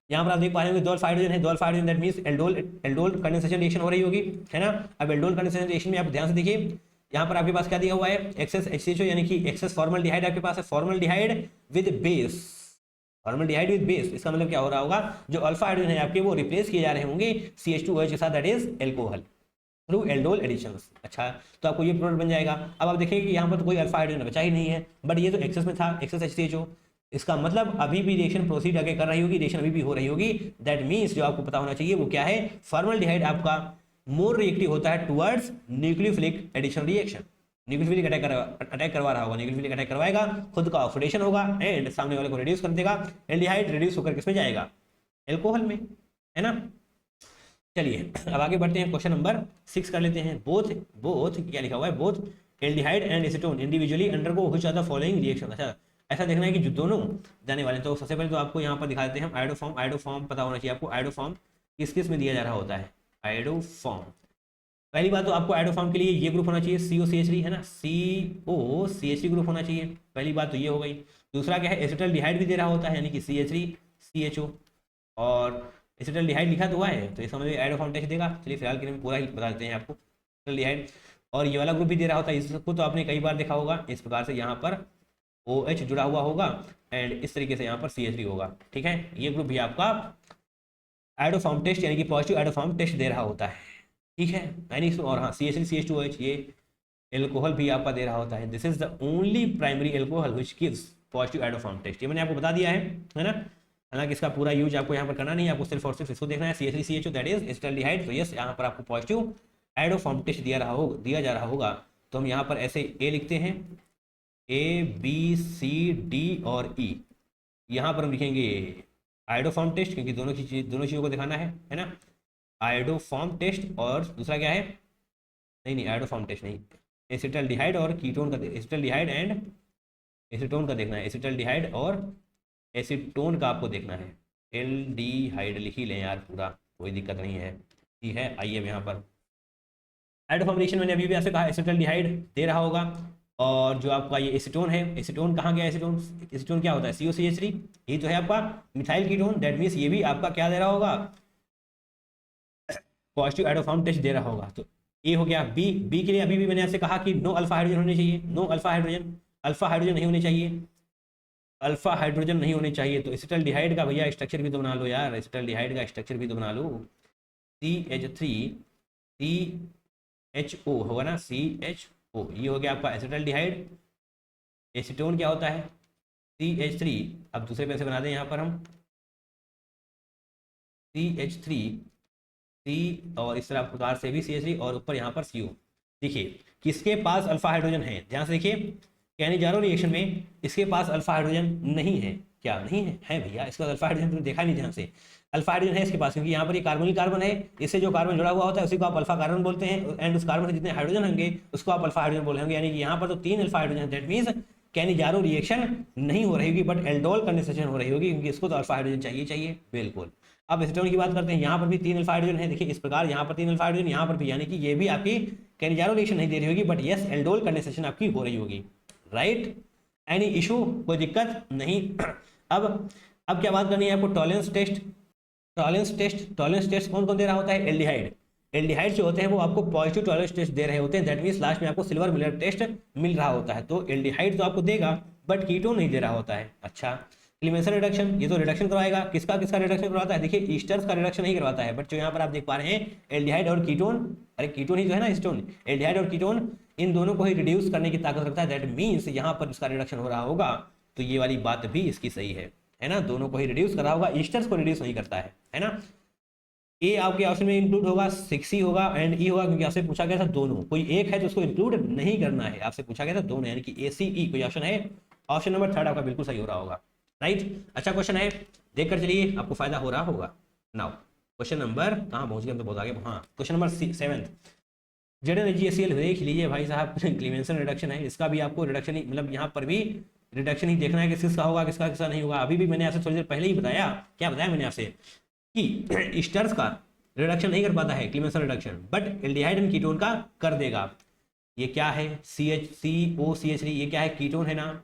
यहाँ पर आप देख पा रहे होंगे 2 अल्फा हाइड्रोजन है, 2 अल्फा hydrogen, that means aldol condensation reaction हो रही होगी, है ना। अब एल्डोल कंडेंसेशन रिएक्शन में आप ध्यान से देखिए, यहाँ पर आपके पास क्या दिया हुआ है, एक्सेस HCHO यानी कि एक्सेस फॉर्मल्डिहाइड आपके पास है, formaldehyde with base, formaldehyde with base, इसका मतलब क्या हो रहा होगा, जो अल्फा हाइड्रोजन है आपके वो रिप्लेस किए जा रहे होंगे CH2OH के साथ, that is alcohol through aldol additions. अच्छा, तो आपको ये प्रोडक्ट बन जाएगा। अब आप देखिए कि यहाँ पर तो कोई अल्फा हाइड्रोजन बचा ही नहीं है, बट ये तो एक्सेस में था, एक्सेस HCHO, इसका मतलब अभी भी रिएक्शन प्रोसीड आगे कर रही होगी, रिएक्शन अभी भी हो रही होगी, दैट मींस जो आपको पता होना चाहिए वो क्या है, फॉर्मल्डिहाइड आपका मोर रिएक्टिव होता है towards nucleophilic addition reaction, nucleophilic attack करवा रहा होगा, न्यूक्लियोफिलिक अटैक करवाएगा, खुद का ऑक्सीडेशन होगा एंड सामने वाले को रिड्यूस कर देगा। एल्डिहाइड रिड्यूस होकर किसमें जाएगा, एल्कोहल में, है ना। चलिए अब आगे बढ़ते हैं, क्वेश्चन नंबर 6 कर लेते हैं। बोथ बोथ क्या लिखा हुआ है, both aldehyde and acetone individually undergo which are the following reaction. अच्छा ऐसा देखना है कि जो दोनों जाने वाले, तो सबसे पहले तो आपको यहाँ पर दिखा देते हैं आयोडोफॉर्म। आयोडोफॉर्म पता होना चाहिए आपको, आयोडोफॉर्म किस किस में दिया जा रहा होता है, आयोडोफॉर्म। पहली बात तो आपको आयोडोफॉर्म के लिए ये ग्रुप होना चाहिए COCH3, है ना, COCH3 ग्रुप होना चाहिए, पहली बात तो ये हो गई। दूसरा क्या है, एसिटल्डिहाइड भी दे रहा होता है, यानी कि CH3CHO, और एसिटल्डिहाइड लिखा तो हुआ है, तो ये समझ में आयोडोफॉर्म टेस्ट देगा। चलिए फिलहाल के लिए पूरा ही बता देते हैं आपको, एसिटल्डिहाइड। और ये वाला ग्रुप भी दे रहा होता है, इसको तो आपने कई बार देखा होगा, इस प्रकार से यहाँ पर OH जुड़ा हुआ होगा एंड इस तरीके से यहाँ पर CH3 होगा, ठीक है। ये ग्रुप भी आपका आयोडोफॉर्म टेस्ट यानी कि पॉजिटिव आयोडोफॉर्म टेस्ट दे रहा होता है, ठीक है। यानी और हाँ CH3CH2OH ये एल्कोहल भी आपका दे रहा होता है। This is the only primary alcohol which gives positive iodoform test, ये मैंने आपको बता दिया है ना। हालांकि इसका पूरा यूज आपको यहाँ पर करना नहीं है, आपको सिर्फ और सिर्फ इसको देखना है, CH3CHO दैट इज एसिटल्डिहाइड। तो यस यहाँ पर आपको पॉजिटिव आयोडोफॉर्म टेस्ट दिया जा रहा होगा। तो हम यहाँ पर ऐसे ए लिखते हैं, ABCD और E, यहाँ पर हम लिखेंगे आयोडोफॉर्म टेस्ट, क्योंकि दोनों चीज़ों को दिखाना है ना। आयोडोफॉर्म टेस्ट और दूसरा क्या है, नहीं आयोडोफॉर्म टेस्ट नहीं, एसिटल्डिहाइड और कीटोन का, एसिटल्डिहाइड एंड एसीटोन का देखना है, एसिटल्डिहाइड और एसीटोन का आपको देखना है। एल्डिहाइड लिख ही लें यार पूरा, कोई दिक्कत नहीं है, ठीक है। आइए यहाँ पर आयोडोफॉर्म रिएक्शन मैंने अभी भी आपसे कहा एसिटल्डिहाइड दे रहा होगा, और जो आपका ये एसीटोन है, एसीटोन कहाँ गया, एसीटोन क्या होता है, COCH3, ये तो है आपका मिथाइल कीटोन, दैट मीन्स ये भी आपका क्या दे रहा होगा, पॉजिटिव आयोडोफॉर्म टेस्ट दे रहा होगा। तो ये हो गया। बी के लिए अभी भी मैंने आपसे कहा कि नो अल्फा हाइड्रोजन होने चाहिए, नो अल्फा हाइड्रोजन नहीं होने चाहिए, अल्फा हाइड्रोजन नहीं होने चाहिए। तो एसिटल्डिहाइड का भैया स्ट्रक्चर भी तो बना लो यार, एसिटल्डिहाइड का स्ट्रक्चर भी तो बना लो, CH3CHO होगा ना, CHO, ये हो गया आपका एसिटल्डिहाइड। एसीटोन क्या होता है, CH3, अब दूसरे पे से बना दें यहाँ पर हम CH3 C और इस तरह प्रकार से भी CH3 और ऊपर यहाँ पर CO। देखिए किसके पास अल्फा हाइड्रोजन है, ध्यान से देखिए, कैनिजारो रिएक्शन में इसके पास अल्फा हाइड्रोजन नहीं है, क्या नहीं है, है भैया इसका अल्फा हाइड्रोजन तुमने देखा नहीं ध्यान से, अल्फा हाइड्रोजन है इसके पास, क्योंकि यहाँ पर ये कार्बन ही कार्बन है, इससे जो कार्बन जुड़ा हुआ होता है उसी को आप अल्फा कार्बन बोलते हैं, एंड उस कार्बन से जितने हाइड्रोजन होंगे उसको आप अल्फा हाइड्रोजन बोले होंगे, यानी कि यहाँ पर तो 3 अल्फा हाइड्रोजन है, दैट मीन्स कैनिजारो रिएक्शन नहीं हो रही होगी, बट एल्डोल कंडेंसेशन हो रही होगी, क्योंकि इसको तो अल्फा हाइड्रोजन चाहिए, बिल्कुल। अब एसीटोन की बात करते हैं, यहाँ पर भी 3 अल्फा हाइड्रोजन है, देखिए इस प्रकार यहाँ पर 3 अल्फा हाइड्रोजन, यहाँ पर भी, यानी कि ये भी आपकी कैनिजारो रिएक्शन नहीं दे रही होगी, बट यस एल्डोल कंडेंसेशन आपकी हो रही होगी, राइट। एनी इशू, कोई दिक्कत नहीं। अब क्या बात करनी है आपको, टॉलरेंस टेस्ट कौन कौन दे रहा होता है, एल्डिहाइड जो होते हैं वो आपको पॉजिटिव टॉलरेंस टेस्ट दे रहे होते हैं, दैट मीन्स लास्ट में आपको सिल्वर मिलर टेस्ट मिल रहा होता है। तो एल्डिहाइड तो आपको देगा बट कीटोन नहीं दे रहा होता है। अच्छा, क्लीमेंसन रिडक्शन, ये तो रिडक्शन करवाएगा, किसका रिडक्शन करवाता है, देखिए ईस्टर्स का रिडक्शन नहीं करवाता है, बट जो यहाँ पर आप देख पा रहे हैं एल्डिहाइड और कीटोन, अरे कीटोन ही तो है ना एसीटोन, एल्डिहाइड और कीटोन इन दोनों को ही रिड्यूस करने की ताकत रखता है, दैट मीन्स यहाँ पर इसका रिडक्शन हो रहा होगा, तो ये वाली बात भी इसकी सही है ना, दोनों को ही रिड्यूस कर रहा होगा, ईस्टर्स को रिड्यूस नहीं करता है ना। ए आपके ऑप्शन में इंक्लूड होगा, 6 होगा एंड ई होगा, क्योंकि आपसे पूछा गया था दोनों, कोई एक है तो उसको इंक्लूड नहीं करना है, आपसे पूछा गया था दोनों, यानी कि ACE कोई ऑप्शन है, ऑप्शन नंबर 3 आपका बिल्कुल सही हो रहा होगा, राइट। अच्छा क्वेश्चन है, देखकर चलिए, आपको फायदा हो रहा होगा। नाउ क्वेश्चन नंबर कहाँ पहुंच गए, हम तो बहुत आगे, हाँ क्वेश्चन नंबर 7, ZnHgCl देख लीजिए भाई साहब, क्लीमेंसन रिडक्शन है, इसका भी आपको रिडक्शन ही, मतलब यहाँ पर भी रिडक्शन ही देखना है कि किसका होगा किसका नहीं होगा। अभी भी मैंने आपसे थोड़ी देर पहले ही बताया, क्या बताया मैंने आपसे कि ईस्टर्स का रिडक्शन नहीं कर पाता है Clemmensen reduction, but aldehyde and ketone का कर देगा। ये क्या है, CHCOCH3, ये क्या है, कीटोन है ना,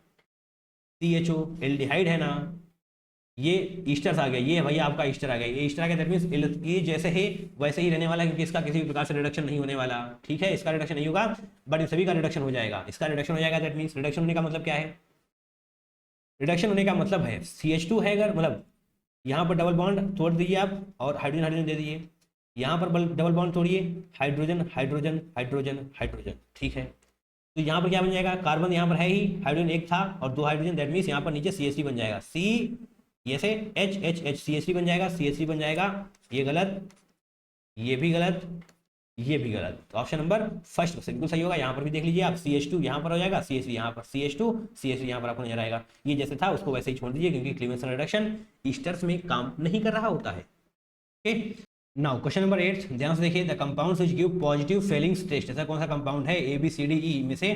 CHO एल्डिहाइड है ना, ये ईस्टर्स आ गया, ये भैया आपका ईस्टर आ गया, ये ईस्टर आ गया, दैट मींस ये जैसे है वैसे ही रहने वाला है, क्योंकि इसका किसी भी प्रकार से रिडक्शन नहीं होने वाला, ठीक है, इसका रिडक्शन नहीं होगा, बट इन सभी का रिडक्शन हो जाएगा, इसका रिडक्शन हो जाएगा, दैट मींस रिडक्शन होने का मतलब क्या है, रिडक्शन होने का मतलब है CH2 है, अगर मतलब यहाँ पर डबल बॉन्ड तोड़ दीजिए आप और हाइड्रोजन दे दीजिए, यहाँ पर डबल बॉन्ड तोड़िए, हाइड्रोजन, ठीक है। तो यहाँ पर क्या बन जाएगा, कार्बन यहाँ पर है ही, हाइड्रोजन एक था और 2 हाइड्रोजन, दैट मीन्स यहाँ पर नीचे CH3 बन जाएगा, ये से H CH3 बन जाएगा, CH3 बन जाएगा, ये गलत, ये भी गलत, ये भी गलत। तो ऑप्शन नंबर फर्स्ट बिल्कुल सही होगा। यहाँ पर भी देख लीजिए आप, CH2 यहाँ पर हो जाएगा, CH3 यहाँ पर, CH2 CH3 यहाँ पर आपको नजर आएगा। ये जैसे था उसको वैसे ही छोड़ दीजिए, क्योंकि क्लीवेंसन रिडक्शन ईस्टर्स में काम नहीं कर रहा होता है। ओके, नाउ क्वेश्चन नंबर 8 ध्यान से देखिए, the compounds which give positive Fehling's test, ऐसा कौन सा कंपाउंड है ABCDE में से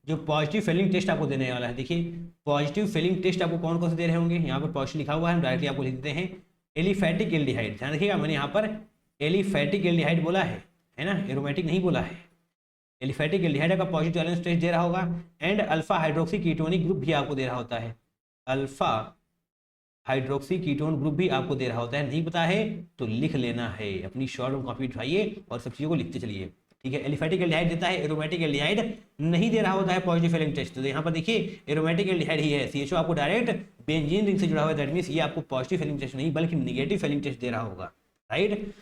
जो पॉजिटिव फेलिंग टेस्ट आपको देने वाला है। देखिए पॉजिटिव फेलिंग टेस्ट आपको कौन कौन से दे रहे होंगे, यहाँ पर पॉजिटिव लिखा हुआ है, हम डायरेक्टली आपको लिख देते हैं एलिफैटिक एल्डिहाइड। ध्यान रखिएगा, मैंने यहाँ पर एलिफैटिक एल्डिहाइड बोला है ना, एरोमेटिक नहीं बोला है। एलिफैटिक एल्डिहाइड का पॉजिटिव वैलेंस टेस्ट दे रहा होगा, and alpha hydroxy ketonic group भी आपको दे रहा होता है, अल्फा हाइड्रोक्सी कीटोन ग्रुप भी आपको दे रहा होता है। नहीं पता है तो लिख लेना है, अपनी शॉर्ट में कॉपी उठाइए और सब चीज़ों को लिखते चलिए, ठीक है। एलिफैटिक एल्डिहाइड देता है, एरोमेटिक एल्डिहाइड नहीं दे रहा होता है पॉजिटिव फेलिंग टेस्ट। तो यहाँ पर देखिए एरोमेटिक एल्डिहाइड ही है, CHO आपको डायरेक्ट बेंजीन रिंग से जुड़ा हुआ है, दैट मींस ये आपको पॉजिटिव फेलिंग टेस्ट नहीं बल्कि निगेटिव फेलिंग टेस्ट दे रहा होगा, राइट।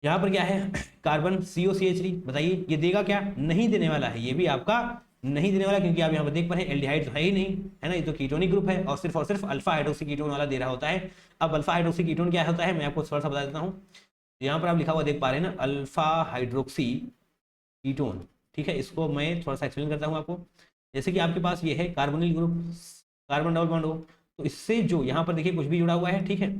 यहाँ पर क्या है, कार्बन COCH3, बताइए ये देगा क्या, नहीं देने वाला है, ये भी आपका नहीं देने वाला, क्योंकि आप यहाँ पर देख पा रहे हैं एल्डिहाइड तो है ही नहीं, है ना, ये तो कीटोनिक ग्रुप है और सिर्फ अल्फा हाइड्रोक्सी कीटोन वाला दे रहा होता है। अब अल्फा हाइड्रोक्सी कीटोन क्या होता है मैं आपको थोड़ा सा बता देता हूँ। यहाँ पर आप लिखा हुआ देख पा रहे हैं ना, अल्फा हाइड्रोक्सी कीटोन, ठीक है। इसको मैं थोड़ा सा एक्सप्लेन करता हूँ आपको। जैसे कि आपके पास ये है carbonyl group, carbon double bond हो, तो इससे जो यहाँ पर देखिए कुछ भी जुड़ा हुआ है, ठीक है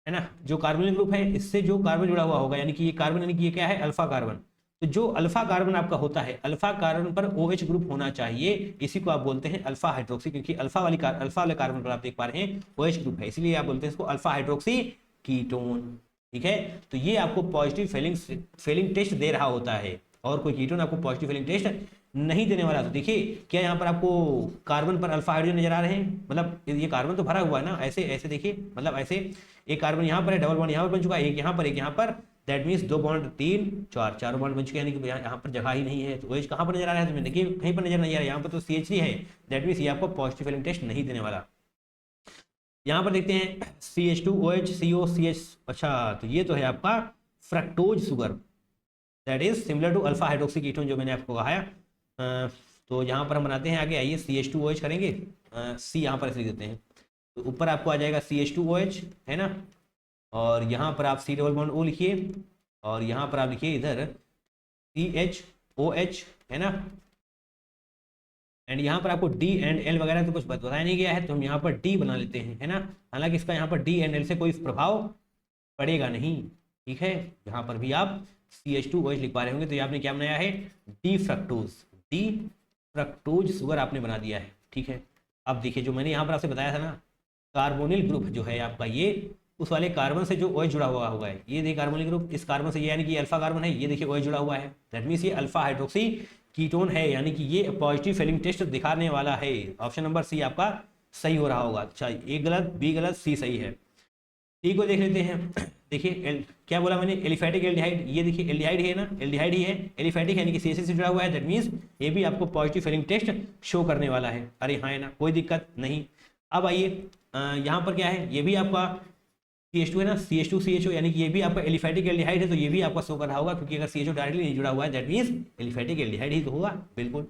ना, जो कार्बोनिल ग्रुप है इससे जो कार्बन जुड़ा हुआ होगा, यानी कि ये कार्बन, यानी कि ये क्या है अल्फा कार्बन। तो जो अल्फा कार्बन आपका होता है, अल्फा कार्बन पर OH ग्रुप होना चाहिए, इसी को आप बोलते हैं अल्फा हाइड्रोक्सी, क्योंकि अल्फा वाले कार्बन पर आप देख पा रहे हैं OH ग्रुप है, इसलिए आप बोलते हैं इसको अल्फा हाइड्रोक्सी कीटोन, ठीक है। तो ये आपको पॉजिटिव फेलिंग टेस्ट दे रहा होता है, और कोई कीटोन आपको पॉजिटिव फेलिंग टेस्ट नहीं देने वाला। तो देखिए क्या यहाँ पर आपको कार्बन पर अल्फा हाइड्रोजन नजर आ रहे हैं, मतलब ये कार्बन तो भरा हुआ है ना, ऐसे ऐसे देखिए, मतलब ऐसे एक कार्बन यहाँ पर है, डबल बॉन्ड यहाँ पर बन चुका है, एक यहाँ पर एक यहाँ पर, दैट मीन्स 2 बॉन्ड 3 4 4 बॉन्ड बन चुके हैं, यानी कि यहाँ पर जगह ही नहीं है। तो OH कहाँ पर नजर आ रहा है तुम्हें, देखिए कहीं पर नजर नहीं आ रहा है, यहाँ पर तो CH3 है, दैट मीन्स ये आपको पॉजिटिव फेलिंग टेस्ट नहीं देने वाला। यहाँ पर देखते हैं CH2OH COCH, अच्छा तो ये तो है आपका fructose sugar, that is similar to alpha hydroxy ketone जो मैंने आपको कहा है। तो यहाँ पर हम बनाते हैं आगे, आइए CH2OH करेंगे, C यहाँ पर लिख देते हैं, तो ऊपर आपको आ जाएगा CH2OH, है ना, और यहाँ पर आप C डबल बॉन्ड O लिखिए, और यहाँ पर आप लिखिए इधर CHOH, है ना, एंड यहाँ पर आपको D एंड L वगैरह तो कुछ बताया नहीं गया है, तो हम यहाँ पर D बना लेते हैं, है ना। हालांकि इसका यहाँ पर D एंड L से कोई प्रभाव पड़ेगा नहीं, ठीक है। यहाँ पर भी आप CH2OH लिख पा रहे होंगे, तो ये आपने क्या बनाया है, डी फ्रक्टोज शुगर आपने बना दिया है, ठीक है। अब देखिए जो मैंने यहाँ पर आपसे बताया था ना, कार्बोनिल ग्रुप जो है आपका, ये उस वाले कार्बन से जो OH जुड़ा हुआ होगा, ये देखिए कार्बोनिल ग्रुप, इस कार्बन से ये यानी कि अल्फा कार्बन है, ये देखिए OH जुड़ा हुआ है, दैट मीन्स ये अल्फा हाइड्रोक्सी कीटोन है, यानी कि ये पॉजिटिव फेलिंग टेस्ट दिखाने वाला है। ऑप्शन नंबर C आपका सही हो रहा होगा। अच्छा एक गलत, B गलत, C सही है। टी को देख लेते हैं। देखिए क्या बोला मैंने, एलिफैटिक एल्डिहाइड, ये देखिए एल्डिहाइड है ना, एल्डिहाइड ही है, एलिफैटिक यानी कि CH से जुड़ा हुआ है, दैट मीन्स ये भी आपको पॉजिटिव फेलिंग टेस्ट शो करने वाला है। अरे हाँ है ना, कोई दिक्कत नहीं। अब आइए यहाँ पर क्या है, ये भी आपका CH2 है ना, CH2 CHO, यानी कि ये भी आपका एलिफैटिक एल्डिहाइड है, तो ये भी आपका शो कर रहा होगा, क्योंकि अगर CHO डायरेक्टली नहीं जुड़ा हुआ है, दैट मीन्स एलिफैटिक एल्डिहाइड ही तो होगा, बिल्कुल।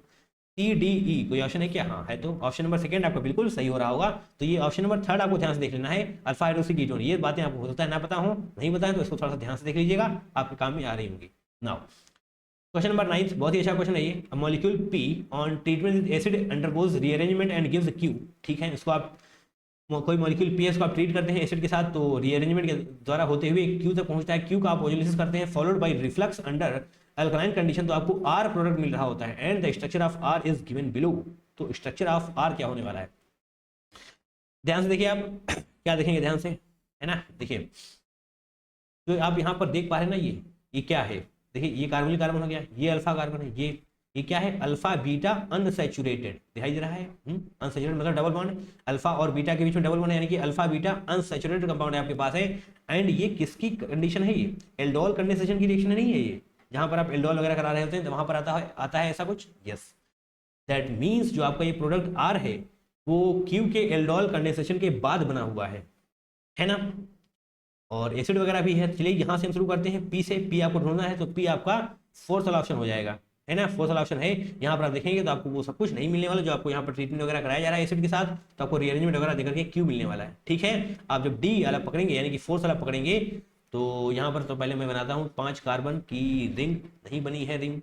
CDE कोई ऑप्शन है क्या, हाँ है, तो ऑप्शन नंबर सेकंड आपका बिल्कुल सही हो रहा होगा। तो ये ऑप्शन नंबर थर्ड आपको ध्यान से देख लेना है, अल्फा हाइड्रोक्सी कीटोन। ये बातें आपको हो सकता है ना पता हो, नहीं बताएं तो इसको थोड़ा सा ध्यान से देख लीजिएगा, आपके काम में आ रही होंगी। नाउ क्वेश्चन नंबर 9, बहुत ही अच्छा क्वेश्चन है ये। Molecule P on treatment with acid undergoes rearrangement and gives Q, ठीक है। इसको आप कोई मॉलिक्यूल P है, इसको आप ट्रीट करते हैं एसिड के साथ, तो रीअरेंजमेंट के द्वारा होते हुए Q तक पहुंचता है, Q का आप ऑक्सीजनेशन करते हैं, followed by reflux under alkaline condition, तो आपको R प्रोडक्ट मिल रहा होता है, and the structure of R is given below. तो स्ट्रक्चर ऑफ R क्या होने वाला है, ध्यान से देखिए आप क्या देखेंगे, ध्यान से, है ना। देखिए जो आप यहाँ पर देख पा रहे हैं ना, ये क्या है, देखिए ये कार्बोनिल कार्बन हो गया, ये अल्फा कार्बन है, ये क्या है, अल्फा बीटा अनसैचुरेटेड, दिखाई दे रहा है, अनसैचुरेटेड मतलब डबल बॉन्ड, अल्फा और बीटा के बीच में डबल बॉन्ड, यानी कि अल्फा बीटा अनसैचुरेटेड कंपाउंड है आपके पास है। एंड ये किसकी कंडीशन है, ये एल्डोल कंडेंसेशन की रिएक्शन नहीं है, ये जहां पर आप एल्डोल वगैरह करा रहे होते हैं तो वहां पर आता है ऐसा कुछ, यस। दैट मीन्स जो आपका ये प्रोडक्ट R है वो Q के एल्डोल कंडेंसेशन के बाद बना हुआ है ना। और एसिड वगैरह भी है। चलिए यहाँ से हम शुरू करते हैं P से। P आपको ढूंढना है, तो P आपका फोर्थ वाला ऑप्शन हो जाएगा, है ना, फोर्थ वाला ऑप्शन है। यहाँ पर आप देखेंगे तो आपको वो सब कुछ नहीं मिलने वाला जो आपको यहाँ पर ट्रीटमेंट वगैरह कराया जा रहा है एसिड के साथ, तो आपको रीअरेंजमेंट वगैरह देकर के Q मिलने वाला है, ठीक है। आप जब D वाला पकड़ेंगे यानी कि फोर्थ वाला पकड़ेंगे तो यहाँ पर तो पहले मैं बनाता हूँ 5 कार्बन की रिंग, नहीं बनी है रिंग,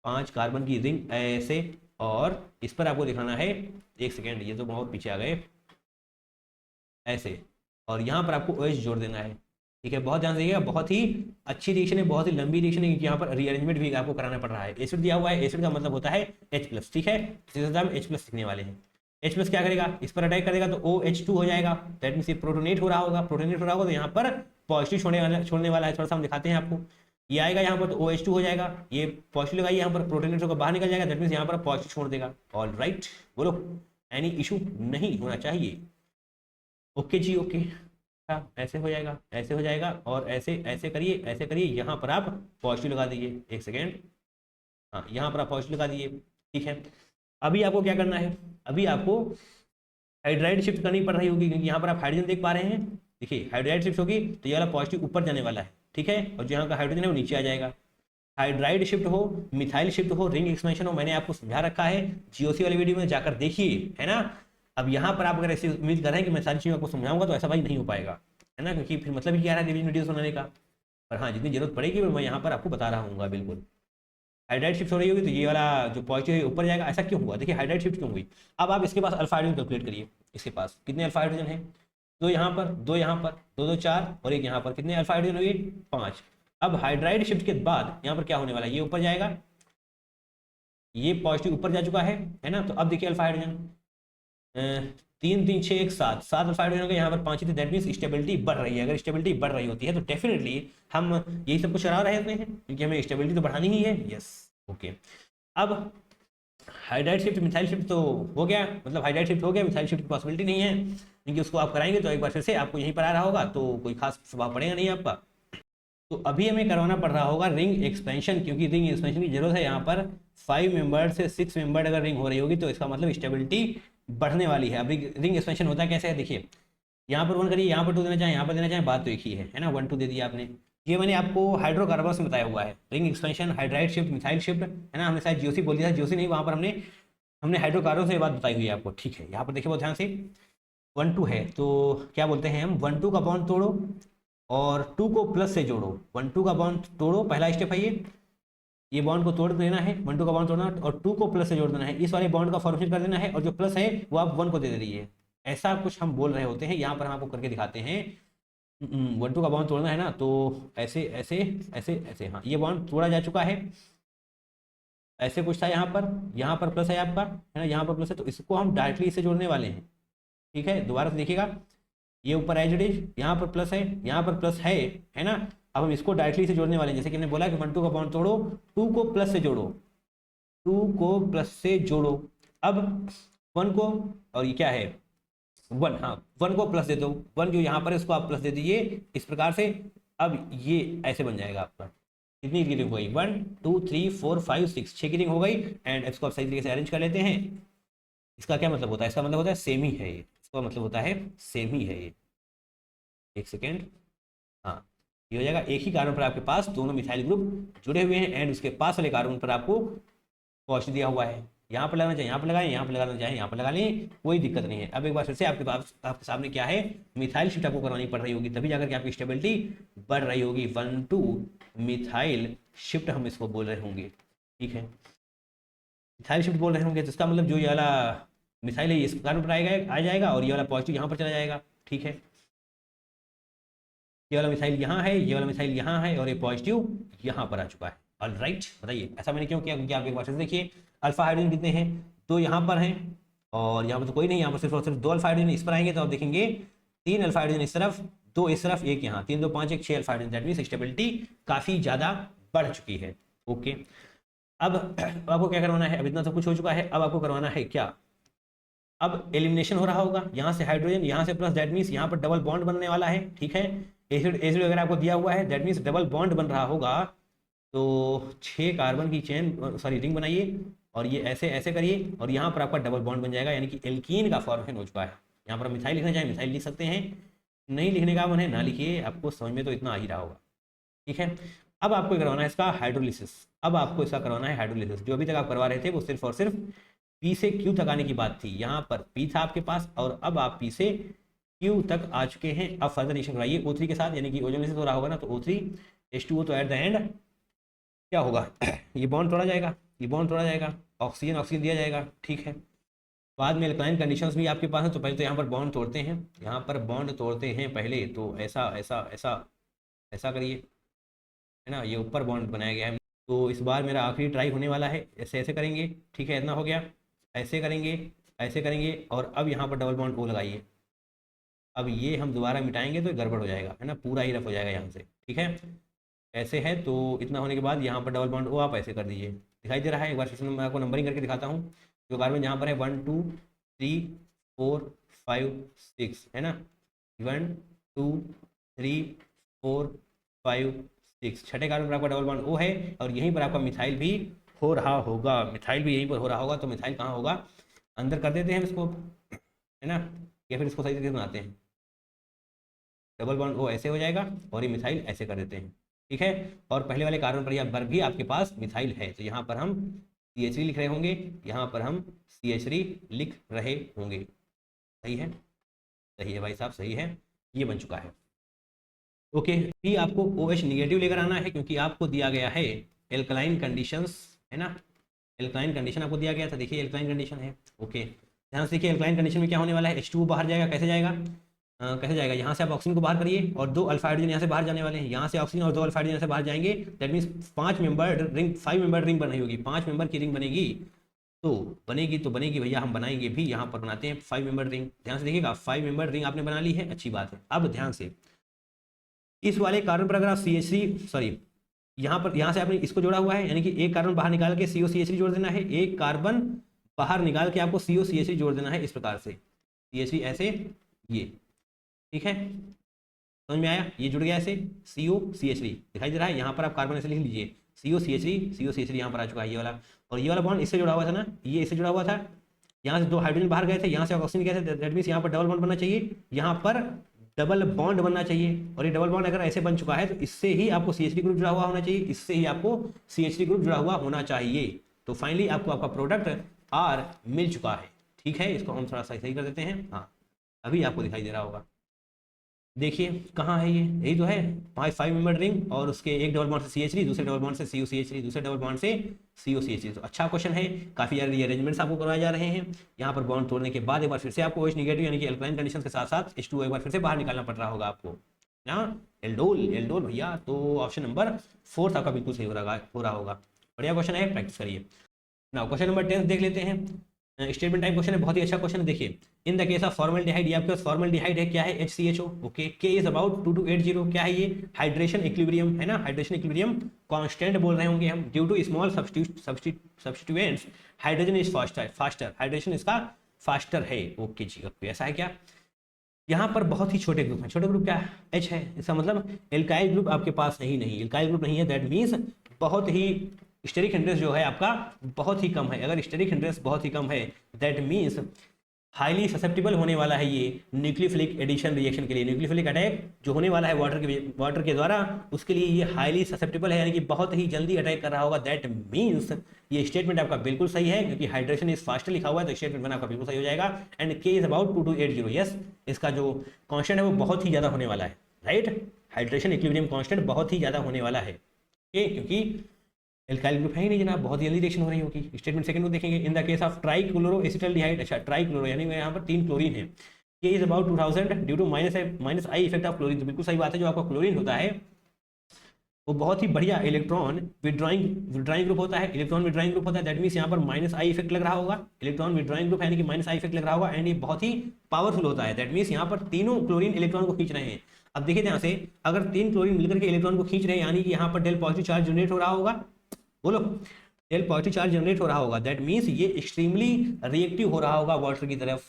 5 कार्बन की रिंग ऐसे, और इस पर आपको दिखाना है, एक सेकेंड ये तो बहुत पीछे आ गए, ऐसे, और यहाँ पर आपको OH जोड़ देना है। ठीक है, बहुत ध्यान से देखिएगा, बहुत ही अच्छी रिएक्शन है, बहुत ही लंबी रिएक्शन है, क्योंकि यहाँ पर रीअरेंजमेंट भी आपको कराना पड़ रहा है। एसिड दिया हुआ है, एसिड का मतलब होता है H+, ठीक है, इसी से हम H+ लिखने वाले हैं। H+ क्या करेगा, इस पर अटैक करेगा तो OH2 हो जाएगा, दैट मीन्स ये प्रोटोनेट हो रहा होगा, प्रोटोनेट हो रहा होगा तो यहाँ पर पॉजिटिव छोड़ने वाला है, थोड़ा सा हम दिखाते हैं आपको। ये आएगा यहाँ पर तो OH2 हो जाएगा, ये पॉजिटिव लगाइए यहाँ पर, प्रोटोनेट होकर बाहर निकल जाएगा, दैट मीन्स यहाँ पर पॉजिटिव छोड़ देगा। ऑल राइट, बोलो, एनी इशू नहीं होना चाहिए। ओके जी, ओके, हाँ, ऐसे हो जाएगा, ऐसे हो जाएगा, और ऐसे ऐसे करिए, ऐसे करिए, यहाँ पर आप पॉजिटिव लगा दीजिए, एक सेकेंड, हाँ यहाँ पर आप पॉजिटिव लगा दीजिए। ठीक है, अभी आपको क्या करना है, अभी आपको हाइड्राइड शिफ्ट करनी पड़ रही होगी, क्योंकि यहाँ पर आप हाइड्रोजन देख पा रहे हैं, देखिए हाइड्राइड शिफ्ट होगी तो ये वाला पॉजिटिव ऊपर जाने वाला है, ठीक है, और जो यहाँ का हाइड्रोजन है वो नीचे आ जाएगा। हाइड्राइड शिफ्ट हो, मिथाइल शिफ्ट हो, रिंग एक्सपेंशन हो, मैंने आपको समझा रखा है, GOC वाली वीडियो में जाकर देखिए, है ना। अब यहाँ पर आप अगर ऐसी उम्मीद कर रहे हैं कि मैं सारी चीज़ें आपको समझाऊंगा, तो ऐसा भाई नहीं हो पाएगा, है ना, क्योंकि फिर मतलब ही क्या है रिवीजन वीडियोस बनाने का। पर हाँ, जितनी जरूरत पड़ेगी मैं यहाँ पर आपको बता रहा हूँ बिल्कुल। हाइड्राइड शिफ्ट हो रही होगी तो ये वाला जो पॉजिटिव है ऊपर जाएगा, ऐसा क्यों हुआ, देखिए हाइड्राइड शिफ्ट क्यों हुई। अब आप इसके पास अल्फा हाइड्रोजन कैलकुलेट करिए, इसके पास कितने अल्फा हाइड्रोजन है, 2 यहाँ पर, 2 यहाँ पर, 2 2 4, और एक यहाँ पर, कितने अल्फा हाइड्रोजन हुए, 5। अब हाइड्राइड शिफ्ट के बाद यहाँ पर क्या होने वाला है, ये ऊपर जाएगा, ये पॉजिटिव ऊपर जा चुका है ना, तो अब देखिए अल्फा हाइड्रोजन 3 3 6 1 7 7 अल्फा हाइड्रोजन हो गए, यहाँ पर 5 ही थे, दैट मीन्स स्टेबिलिटी बढ़ रही है। अगर स्टेबिलिटी बढ़ रही होती है तो डेफिनेटली हम यही सब कुछ चला रहे हैं, क्योंकि हमें स्टेबिलिटी तो बढ़ानी ही है। Yes, okay. अब हाइड्राइड शिफ्ट मिथाइल शिफ्ट तो हो गया, मतलब हाइड्राइड शिफ्ट हो गया, मिथाइल शिफ्ट की पॉसिबिलिटी नहीं है, क्योंकि उसको आप कराएंगे तो एक बार फिर से आपको यहीं पर आ रहा होगा, तो कोई खास प्रभाव पड़ेगा नहीं आपका। तो अभी हमें करवाना पड़ रहा होगा रिंग एक्सपेंशन, क्योंकि रिंग एक्सपेंशन की जरूरत है। यहाँ पर 5 मेंबर से 6 मेंबर अगर रिंग हो रही होगी तो इसका मतलब स्टेबिलिटी बढ़ने वाली है। अभी रिंग एक्सपेंशन होता है कैसे है, देखिए यहाँ पर 1 करिए, यहाँ पर 2 देना चाहें, यहाँ पर देना चाहें, बात तो एक ही है ना, 1 2 दे दिया आपने। ये मैंने आपको हाइड्रोकार्बन में बताया हुआ है, ring expansion, hydride shift, methyl shift, है ना। हमने शायद GOC बोल दिया था, GOC नहीं, वहाँ पर हमने हमने हाइड्रोकार्बन से ये बात बताई हुई है आपको। ठीक है, यहाँ पर देखिए बहुत ध्यान से, 1 2 है तो क्या बोलते हैं हम, 1 2 का बॉन्ड तोड़ो और 2 को प्लस से जोड़ो। 1 2 का बॉन्ड तोड़ो, पहला स्टेप है ये बॉन्ड को तोड़ देना है, 1 2 का बॉन्ड तोड़ना और 2 को प्लस से जोड़ देना है, इस वाले बॉन्ड का फॉर्मेशन कर देना है, और जो प्लस है वो आप 1 को दे दीजिए। ऐसा कुछ हम बोल रहे होते हैं, यहाँ पर हम आपको करके दिखाते हैं। 1 2 का बॉन्ड तोड़ना है ना, तो ऐसे ऐसे ऐसे ऐसे, हाँ ये बॉन्ड तोड़ा जा चुका है, ऐसे कुछ था, यहाँ पर प्लस है आपका, है ना, यहाँ पर प्लस है, तो इसको हम डायरेक्टली इससे जोड़ने वाले हैं। ठीक है, दोबारा से देखिएगा, ये ऊपर एज इट इज, यहाँ पर प्लस है, यहाँ पर प्लस है ना। अब हम इसको डायरेक्टली से जोड़ने वाले हैं, जैसे कि हमने बोला कि 1 2 का बॉन्ड तोड़ो, 2 को प्लस से जोड़ो, 2 को प्लस से जोड़ो। अब 1 को, और ये क्या है 1, हाँ 1 को प्लस दे दो, 1 जो यहाँ पर है उसको आप प्लस दे दीजिए, इस प्रकार से। अब ये ऐसे बन जाएगा आपका, कितनी की रिंग हो गई, 1 2 3 4 5 6, 6 की रिंग हो गई। एंड इसको आप सही तरीके से अरेंज कर लेते हैं। इसका क्या मतलब होता है, इसका मतलब होता है सेम ही है ये, इसका मतलब होता है सेम ही है ये, एक सेकेंड, हाँ ये हो जाएगा। एक ही कार्बन पर आपके पास दोनों मिथाइल ग्रुप जुड़े हुए हैं, एंड उसके पास वाले कार्बन पर आपको पॉजिटिव दिया हुआ है। यहाँ पर लगाना चाहिए, यहाँ पर लगाएं, यहाँ पर लगाना चाहिए, यहाँ पर लगा लें, कोई दिक्कत नहीं है। अब एक बार फिर से आपके पास आपके सामने क्या है, मिथाइल शिफ्ट आपको करवानी पड़ रही होगी, तभी जाकर के आपकी स्टेबिलिटी बढ़ रही होगी। 1 2 मिथाइल शिफ्ट हम इसको बोल रहे होंगे, ठीक है, मिथाइल शिफ्ट बोल रहे होंगे, तो इसका मतलब जो ये वाला मिथाइल है इस कार्बन पर आएगा, आ जाएगा, और ये वाला पॉजिटिव यहाँ पर चला जाएगा। ठीक है, ये वाला मिसाइल यहाँ है, ये वाला मिसाइल यहाँ है, और ये पॉजिटिव यहाँ पर आ चुका है। ऑल राइट, बताइए ऐसा मैंने क्यों किया, क्योंकि आप एक बार से देखिए अल्फा हाइड्रोजन कितने हैं, 2 यहाँ पर हैं, और यहाँ पर तो कोई नहीं, यहाँ पर सिर्फ और सिर्फ 2 अल्फा हाइड्रोजन। इस पर आएंगे तो आप देखेंगे 3 अल्फा हाइड्रोजन इस तरफ, 2 इस तरफ, 1 यहाँ, 3 2 5 1 6 alpha hydrogen, that means stability काफ़ी ज़्यादा बढ़ चुकी है। ओके, अब आपको क्या करवाना है, अब इतना सब कुछ हो चुका है, अब आपको करवाना है क्या, अब एलिमिनेशन हो रहा होगा, यहाँ से हाइड्रोजन, यहाँ से प्लस, दैट मीन्स यहाँ पर डबल बॉन्ड बनने वाला है। ठीक है, एसिड एसिड वगैरह आपको दिया हुआ है, दैट मीन्स डबल बॉन्ड बन रहा होगा, तो 6 कार्बन की चेन, सॉरी रिंग बनाइए, और ये ऐसे ऐसे करिए, और यहाँ पर आपका डबल बॉन्ड बन जाएगा, यानी कि एल्कीन का फॉर्मेशन हो चुका है। यहाँ पर मिथाइल लिखना चाहे मिथाइल लिख सकते हैं, नहीं लिखने का मन है ना लिखिए, आपको समझ में तो इतना आ ही रहा होगा। ठीक है, अब आपको करवाना है इसका हाइड्रोलिसिस, अब आपको इसका करवाना है हाइड्रोलिसिस। जो अभी तक आप करवा रहे थे वो सिर्फ और सिर्फ P से Q तक आने की बात थी, यहाँ पर P था आपके पास, और अब आप P से Q तक आ चुके हैं। अब फर्दर रिएक्शन कराइए O3 के साथ, यानी कि ओजोलिसिस हो रहा होगा ना, तो O3H2O, तो एट द एंड क्या होगा ये बॉन्ड तोड़ा जाएगा, ये बॉन्ड तोड़ा जाएगा, ऑक्सीजन ऑक्सीजन दिया जाएगा, ठीक है। बाद में अल्काइन कंडीशंस भी आपके पास है, तो पहले तो यहाँ पर बॉन्ड तोड़ते हैं, यहाँ पर बॉन्ड तोड़ते हैं पहले, तो ऐसा ऐसा ऐसा ऐसा करिए, है ना, ये ऊपर बॉन्ड बनाया गया है। तो इस बार मेरा आखिरी ट्राई होने वाला है, ऐसे ऐसे करेंगे, ठीक है, इतना हो गया, ऐसे करेंगे, ऐसे करेंगे, और अब यहाँ पर डबल बॉन्ड O लगाइए। अब ये हम दोबारा मिटाएंगे तो गड़बड़ हो जाएगा, है ना, पूरा ही रफ हो जाएगा यहाँ से, ठीक है। ऐसे है, तो इतना होने के बाद यहाँ पर डबल बॉन्ड O आप ऐसे कर दीजिए, दिखाई दे रहा है। एक बार फिर से मैं आपको नंबरिंग करके दिखाता हूँ। जो कार्बन यहाँ पर है 1 2 3 4 5 6, है ना, 1 2 3 4 5 6, छठे कार्बन पर आपका डबल बॉन्ड O है, और यहीं पर आपका मिथाइल भी हो रहा होगा, मिथाइल भी यहीं पर हो रहा होगा। तो मिथाइल कहाँ होगा, अंदर कर देते हैं इसको, है ना, या फिर इसको सही तरीके से बनाते हैं। डबल बॉन्ड O ऐसे हो जाएगा, और ये मिथाइल ऐसे कर देते हैं, ठीक है। और पहले वाले कार्बन पर भी आपके पास मिथाइल है, तो यहाँ पर हम CH3 लिख रहे होंगे, यहाँ पर हम CH3 लिख रहे होंगे। सही है, सही है भाई साहब, सही है, ये बन चुका है। ओके, भी आपको OH निगेटिव लेकर आना है, क्योंकि आपको दिया गया है एल्कलाइन कंडीशंस, है ना, एल्कलाइन कंडीशन आपको दिया गया था। देखिए एल्कलाइन कंडीशन है, ओके, ध्यान से देखिए। एल्कलाइन कंडीशन में क्या होने वाला है, H2O बाहर जाएगा, कैसे जाएगा, कैसे जाएगा, यहाँ से आप ऑक्सीजन को बाहर करिए, और 2 अल्फा हाइड्रोजन यहाँ से बाहर जाने वाले हैं, यहाँ से ऑक्सीजन और 2 अल्फा हाइड्रोजन यहाँ से बाहर जाएंगे। दैट मीन्स 5 मेंबर रिंग बन रही होगी, 5 मेंबर की रिंग बनेगी, तो बनेगी भैया, हम बनाएंगे भी, यहाँ पर बनाते हैं 5 मेंबर रिंग। ध्यान से देखिएगा, 5 मेंबर रिंग आपने बना ली है, अच्छी बात है। अब ध्यान से इस वाले कार्बन पर अगर आप CH3 सॉरी यहाँ से आपने इसको जोड़ा हुआ है, यानी कि एक कार्बन बाहर निकाल के COCH3 जोड़ देना है, एक कार्बन बाहर निकाल के आपको COCH3 जोड़ देना है, इस प्रकार से CH3 ऐसे, ये ठीक है, समझ में आया, ये जुड़ गया ऐसे, COCH3 दिखाई दे रहा है। यहाँ पर आप कार्बन ऐसे लिख लीजिए, COCH3 यहाँ पर आ चुका है ये वाला, और ये वाला बॉन्ड इससे जुड़ा हुआ था ना, ये इससे जुड़ा हुआ था, यहाँ से 2 हाइड्रोजन बाहर गए थे, यहाँ से ऑक्सीजन गए थे, दैट मीन्स यहाँ पर डबल बॉन्ड बनना चाहिए, यहाँ पर डबल बॉन्ड बनना चाहिए, और ये डबल बॉन्ड अगर ऐसे बन चुका है, तो इससे ही आपको CH3 ग्रुप जुड़ा हुआ होना चाहिए, इससे ही आपको CH3 ग्रुप जुड़ा हुआ होना चाहिए। तो फाइनली आपको आपका प्रोडक्ट R मिल चुका है, ठीक है। इसको हम थोड़ा सा सही कर देते हैं, हाँ, अभी आपको दिखाई दे रहा होगा। देखिए कहाँ है ये, यही तो है, 5 मेंबर रिंग, और उसके एक डबल बॉन्ड से CH3, दूसरे डबल बॉन्ड से COCH3, दूसरे डबल बॉन्ड से COCH3। तो अच्छा क्वेश्चन है, काफ़ी सारे रीअरेंजमेंट्स आपको करवाए जा रहे हैं। यहाँ पर बॉन्ड तोड़ने के बाद एक बार फिर से आपको OH निगेटिव यानी कि अल्कलाइन कंडीशन के साथ साथ H2O एक बार फिर से बाहर निकालना पड़ रहा होगा आपको ना, एल्डोल भैया। तो ऑप्शन नंबर 4 आपका बिल्कुल सही हो रहा होगा। बढ़िया क्वेश्चन है, प्रैक्टिस करिए ना। क्वेश्चन नंबर 10 देख लेते हैं, स्टेटमेंट टाइप क्वेश्चन है, बहुत ही अच्छा क्वेश्चन है। देखिए, इन द केस ऑफ फॉर्मल्डिहाइड, ये आपके पास फॉर्मल्डिहाइड है, क्या है, HCHO, okay, K is about 2280, क्या है ये, हाइड्रेशन इक्विलिब्रियम, है ना, हाइड्रेशन इक्विलिब्रियम कांस्टेंट बोल रहे होंगे हम। Due to small substituents hydrogen is faster, hydration इसका फास्टर है, ओके जी, ओके, ऐसा है क्या। यहाँ पर बहुत ही छोटे ग्रुप हैं, छोटे ग्रुप क्या H है, इसका मतलब एल्काइल ग्रुप आपके पास है ही नहीं, एल्काइल ग्रुप नहीं है, दैट मीन्स बहुत ही स्टेरिक इंटरेस्ट जो है आपका बहुत ही कम है। अगर स्टेरिक इंटरेस्ट बहुत ही कम है, दैट मीन्स हाईली ससेप्टिबल होने वाला है ये न्यूक्लियोफिलिक एडिशन रिएक्शन के लिए। न्यूक्लियोफिलिक अटैक जो होने वाला है वाटर के द्वारा, उसके लिए ये हाईली ससेप्टिबल है, यानी कि बहुत ही जल्दी अटैक कर रहा होगा। दैट मीन्स ये स्टेटमेंट आपका बिल्कुल सही है, क्योंकि हाइड्रेशन इज फास्टर लिखा हुआ है, तो स्टेटमेंट बना आपका बिल्कुल सही हो जाएगा। And K is about 2280, yes, इसका जो कॉन्स्टेंट है वो बहुत ही ज़्यादा होने वाला है, राइट, हाइड्रेशन इक्विलिब्रियम कॉन्स्टेंट बहुत ही ज़्यादा होने वाला है, क्योंकि एल्काइल ग्रुप है ही नहीं जनाब, बहुत जल्दी रिएक्शन हो रही होगी। स्टेटमेंट सेकंड को देखेंगे, in the case of trichloroacetaldehyde, अच्छा ट्राइक्लोरो यानी यहाँ पर 3 क्लोरीन है, K is about 2000 due to minus I effect of chlorine. तो बिल्कुल सही बात है, जो आपका क्लोरीन होता है वो बहुत ही बढ़िया इलेक्ट्रॉन विड्रॉइंग ग्रुप होता है, इलेक्ट्रॉन विड्रॉइंग ग्रुप होता है, दैट मीन्स यहाँ पर माइनस आई इफेक्ट लग रहा होगा, इलेक्ट्रॉन विड्रॉइंग ग्रुप यानी कि माइनस आई इफेक्ट लग रहा होगा, एंड ये बहुत ही पावरफुल होता है, दैट मीन्स यहाँ पर तीनों क्लोरीन इलेक्ट्रॉन को खींच रहे हैं। अब देखिए ध्यान से, अगर 3 क्लोरीन मिलकर के इलेक्ट्रॉन को खींच रहे हैं, यानी कि यहाँ पर डेल पॉजिटिव चार्ज जनरेट हो रहा होगा, बोलो, डेल पॉजिटिव चार्ज जनरेट हो रहा होगा, दैट मीन्स ये एक्सट्रीमली रिएक्टिव हो रहा होगा वाटर की तरफ,